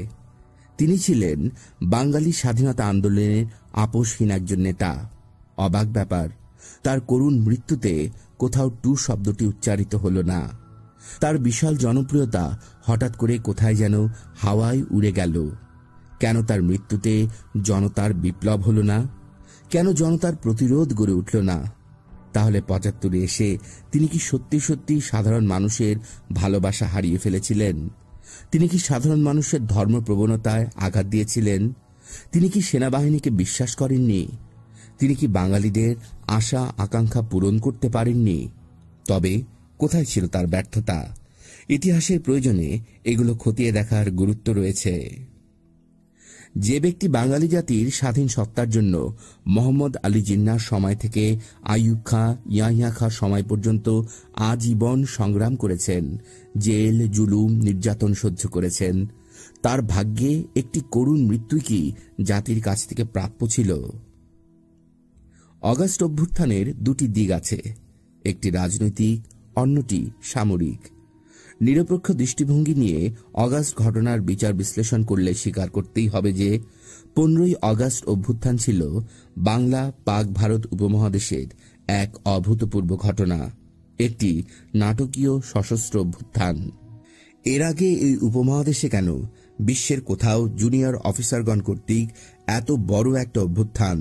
তিনি ছিলেন বাঙালি স্বাধীনতা আন্দোলনের আপোষহীন একজন নেতা। অবাক ব্যাপার, তার করুণ মৃত্যুতে কোথাও টু শব্দটি উচ্চারিত হল না। তার বিশাল জনপ্রিয়তা হঠাৎ করে কোথায় যেন হাওয়ায় উড়ে গেল। কেন তার মৃত্যুতে জনতার বিপ্লব হল না? কেন জনতার প্রতিরোধ গড়ে উঠল না? তাহলে ৭৫ এসে তিনি কি সত্যি সত্যি সাধারণ মানুষের ভালোবাসা হারিয়ে ফেলেছিলেন? তিনি কি সাধারণ মানুষের ধর্মপ্রবণতায় আঘাত দিয়েছিলেন? তিনি কি সেনাবাহিনীকে বিশ্বাস করেননি? তিনি কি বাঙালিদের আশা আকাঙ্ক্ষা পূরণ করতে পারেননি? তবে কোথায় ছিল তার ব্যর্থতা? ইতিহাসের প্রয়োজনে এগুলো খতিয়ে দেখার গুরুত্ব রয়েছে। যে ব্যক্তি বাঙালি জাতির স্বাধীন সত্তার জন্য মোহাম্মদ আলী জিন্নাহর সময় থেকে আইয়ুব খাঁ, ইয়াহিয়া খাঁ সময় পর্যন্ত আজীবন সংগ্রাম করেছেন, জেল জুলুম নির্যাতন সহ্য করেছেন, তার ভাগ্যে একটি করুণ মৃত্যুই কি জাতির কাছ থেকে প্রাপ্য ছিল? অগাস্ট অভ্যুত্থানের দুটি দিক আছে, একটি রাজনৈতিক, অন্যটি সামরিক। নিরপেক্ষ দৃষ্টিভঙ্গি নিয়ে অগাস্ট ঘটনার বিচার বিশ্লেষণ করলে স্বীকার করতেই হবে যে 15ই অগাস্ট অভ্যুত্থান ছিল বাংলা পাক ভারত উপমহাদেশের এক অভূতপূর্ব ঘটনা, একটি নাটকীয় সশস্ত্র অভ্যুত্থান। এর আগে এই উপমহাদেশে কেন বিশ্বের কোথাও জুনিয়র অফিসারগণ কর্তৃক এত বড় একটা অভ্যুত্থান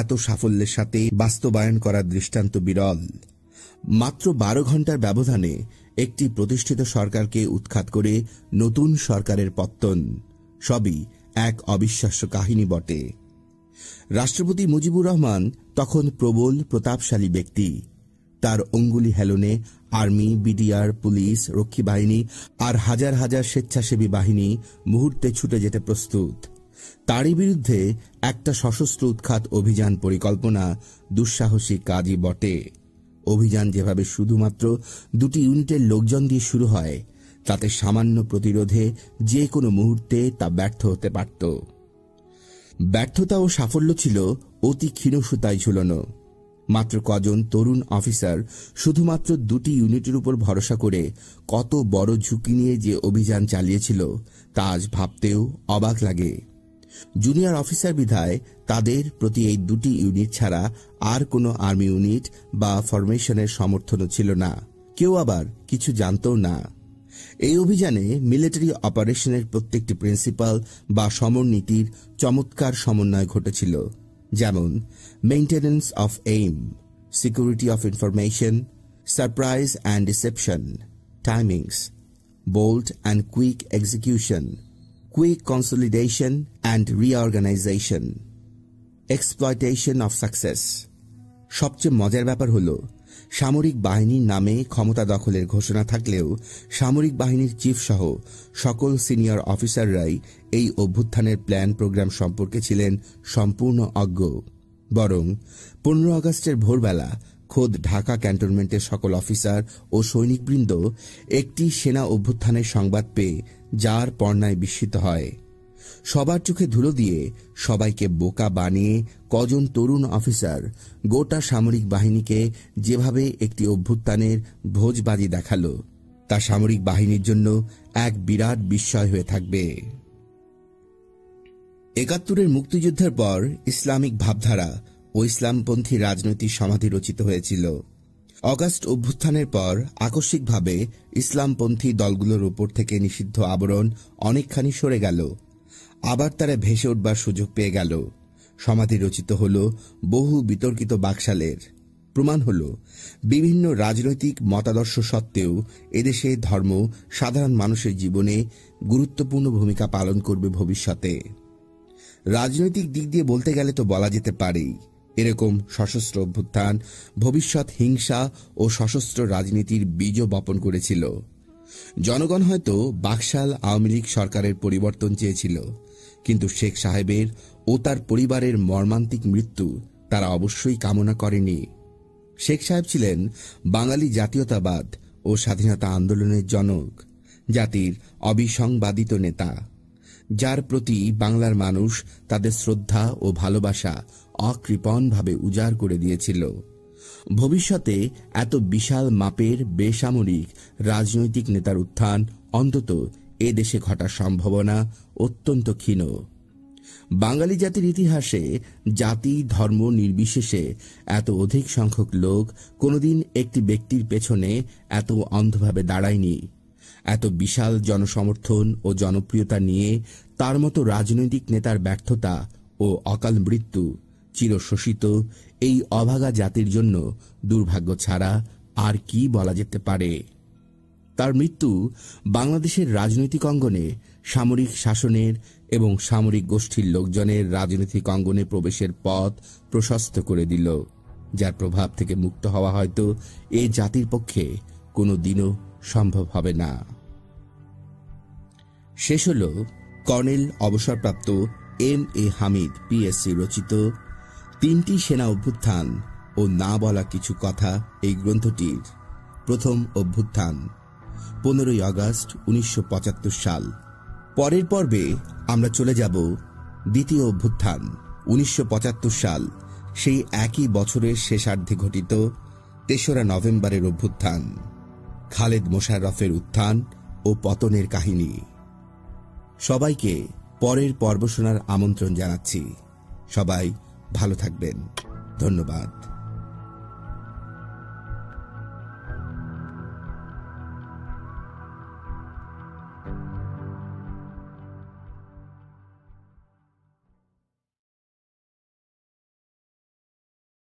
এত সাফল্যের সাথে বাস্তবায়ন করার দৃষ্টান্ত বিরল। মাত্র 12 ঘন্টার ব্যবধানে একটি প্রতিষ্ঠিত সরকারকে উৎখাত করে নতুন সরকারের পত্তন, সবই এক অবিশ্বাস্য কাহিনী বটে। রাষ্ট্রপতি মুজিবুর রহমান তখন প্রবল প্রতাপশালী ব্যক্তি। তার অঙ্গুলি হেলনে আর্মি, বিডিআর, পুলিশ, রক্ষী বাহিনী আর হাজার হাজার স্বেচ্ছাসেবী বাহিনী মুহূর্তে ছুটে যেতে প্রস্তুত। তারই বিরুদ্ধে একটা সশস্ত্র উৎখাত অভিযান পরিকল্পনা দুঃসাহসিক কাজই বটে। অভিযান যেভাবে শুধুমাত্র 2টি ইউনিটের লোকজন দিয়ে শুরু হয়, তাতে সামান্য প্রতিরোধে যে কোনো মুহূর্তে তা ব্যর্থ হতে পারত। ব্যর্থতা ও সাফল্য ছিল অতি ক্ষীণ সুতায় ঝুলানো। মাত্র কজন তরুণ অফিসার শুধুমাত্র 2টি ইউনিটের উপর ভরসা করে কত বড় ঝুঁকি নিয়ে যে অভিযান চালিয়েছিল তা আজ ভাবতেও অবাক লাগে। জুনিয়র অফিসার বিধায় তাদের প্রতি এই 2টি ইউনিট ছাড়া আর কোনো আর্মি ইউনিট বা ফরমেশনের সমর্থনও ছিল না। কেউ আবার কিছু জানতও না। এই অভিযানে মিলিটারি অপারেশনের প্রত্যেকটি প্রিন্সিপাল বা সমরনীতির চমৎকার সমন্বয় ঘটেছিল, যেমন maintenance of aim, security of information, surprise and deception, timings, bold and quick execution, quick consolidation and reorganization, exploitation of success. সবচেয়ে মজার ব্যাপার হল, সামরিক বাহিনীর নামে ক্ষমতা দখলের ঘোষণা থাকলেও সামরিক বাহিনীর চিফ সহ সকল সিনিয়র অফিসাররাই এই অভ্যুত্থানের প্ল্যান প্রোগ্রাম সম্পর্কে ছিলেন সম্পূর্ণ অজ্ঞ। বরং 15 আগস্টের ভোরবেলা খোদ ঢাকা ক্যান্টনমেন্টের সকল অফিসার ও সৈনিকবৃন্দ একটি সেনা অভ্যুত্থানের সংবাদ পেয়ে যার পর্নায় বিস্মিত হয়। সবার চোখে ধুলো দিয়ে সবাইকে বোকা বানিয়ে কজন তরুণ অফিসার গোটা সামরিক বাহিনীকে যেভাবে একটি অভ্যুত্থানের ভোজবাজি দেখালো, তা সামরিক বাহিনীর জন্য এক বিরাট বিস্ময় হয়ে থাকবে। 71-এর মুক্তিযুদ্ধের পর ইসলামিক ভাবধারা ও ইসলামপন্থী রাজনৈতিক সমাধি রচিত হয়েছিল। অগাস্ট অভ্যুত্থানের পর আকস্মিকভাবে ইসলামপন্থী দলগুলোর উপর থেকে নিষিদ্ধ আবরণ অনেকখানি সরে গেল। আবার তারা ভেসে উঠবার সুযোগ পেয়ে গেল। সমাধি রচিত হল বহু বিতর্কিত বাকশালের। প্রমাণ হল, বিভিন্ন রাজনৈতিক মতাদর্শ সত্ত্বেও এদেশে ধর্ম সাধারণ মানুষের জীবনে গুরুত্বপূর্ণ ভূমিকা পালন করবে ভবিষ্যতে। রাজনৈতিক দিক দিয়ে বলতে গেলে তো বলা যেতে পারেই, এরকম সশস্ত্র অভ্যুত্থান ভবিষ্যৎ হিংসা ও সশস্ত্র রাজনীতির বীজও বপন করেছিল। জনগণ হয়তো বাকশাল আওয়ামী লীগ সরকারের পরিবর্তন চেয়েছিল, কিন্তু শেখ সাহেবের ও তার পরিবারের মর্মান্তিক মৃত্যু তারা অবশ্যই কামনা করেনি। শেখ সাহেব ছিলেন বাঙালি জাতীয়তাবাদ ও স্বাধীনতা আন্দোলনের জনক, জাতির অবিসংবাদিত নেতা, যার প্রতি বাংলার মানুষ তাদের শ্রদ্ধা ও ভালোবাসা অকৃপণভাবে উজাড় করে দিয়েছিল। ভবিষ্যতে এত বিশাল মাপের বেসামরিক রাজনৈতিক নেতার উত্থান অন্তত এ দেশে ঘটার সম্ভাবনা অত্যন্ত ক্ষীণ। বাঙালি জাতির ইতিহাসে জাতি ধর্ম নির্বিশেষে এত অধিক সংখ্যক লোক কোনোদিন একটি ব্যক্তির পেছনে এত অন্ধভাবে দাঁড়ায়নি। এত বিশাল জনসমর্থন ও জনপ্রিয়তা নিয়ে তার মতো রাজনৈতিক নেতার ব্যর্থতা ও অকাল মৃত্যু চিরশোষিত এই অভাগা জাতির জন্য দুর্ভাগ্য ছাড়া আর কি বলা যেতে পারে। তার মৃত্যু বাংলাদেশের রাজনৈতিক অঙ্গনে সামরিক শাসনের এবং সামরিক গোষ্ঠীর লোকজনের রাজনৈতিক অঙ্গনে প্রবেশের পথ প্রশস্ত করে দিল, যার প্রভাব থেকে মুক্ত হওয়া হয়তো এই জাতির পক্ষে কোনো দিনও সম্ভব হবে না। শেষ হল কর্নেল অবসরপ্রাপ্ত M.A. হামিদ PSC রচিত 3টি সেনা অভ্যুত্থান ও না বলা কিছু কথা এই গ্রন্থটির প্রথম অভ্যুত্থান 15ই আগস্ট 1975 সাল। পরের পর্বে আমরা চলে যাব দ্বিতীয় অভ্যুত্থান 1975 সাল, সেই একই বছরের শেষার্ধে ঘটিত 3রা নভেম্বরের অভ্যুত্থান, খালেদ মোশাররফের উত্থান ও পতনের কাহিনী। সবাইকে পরের পর্ব শোনার আমন্ত্রণ জানাচ্ছি। সবাই ভালো থাকবেন। ধন্যবাদ।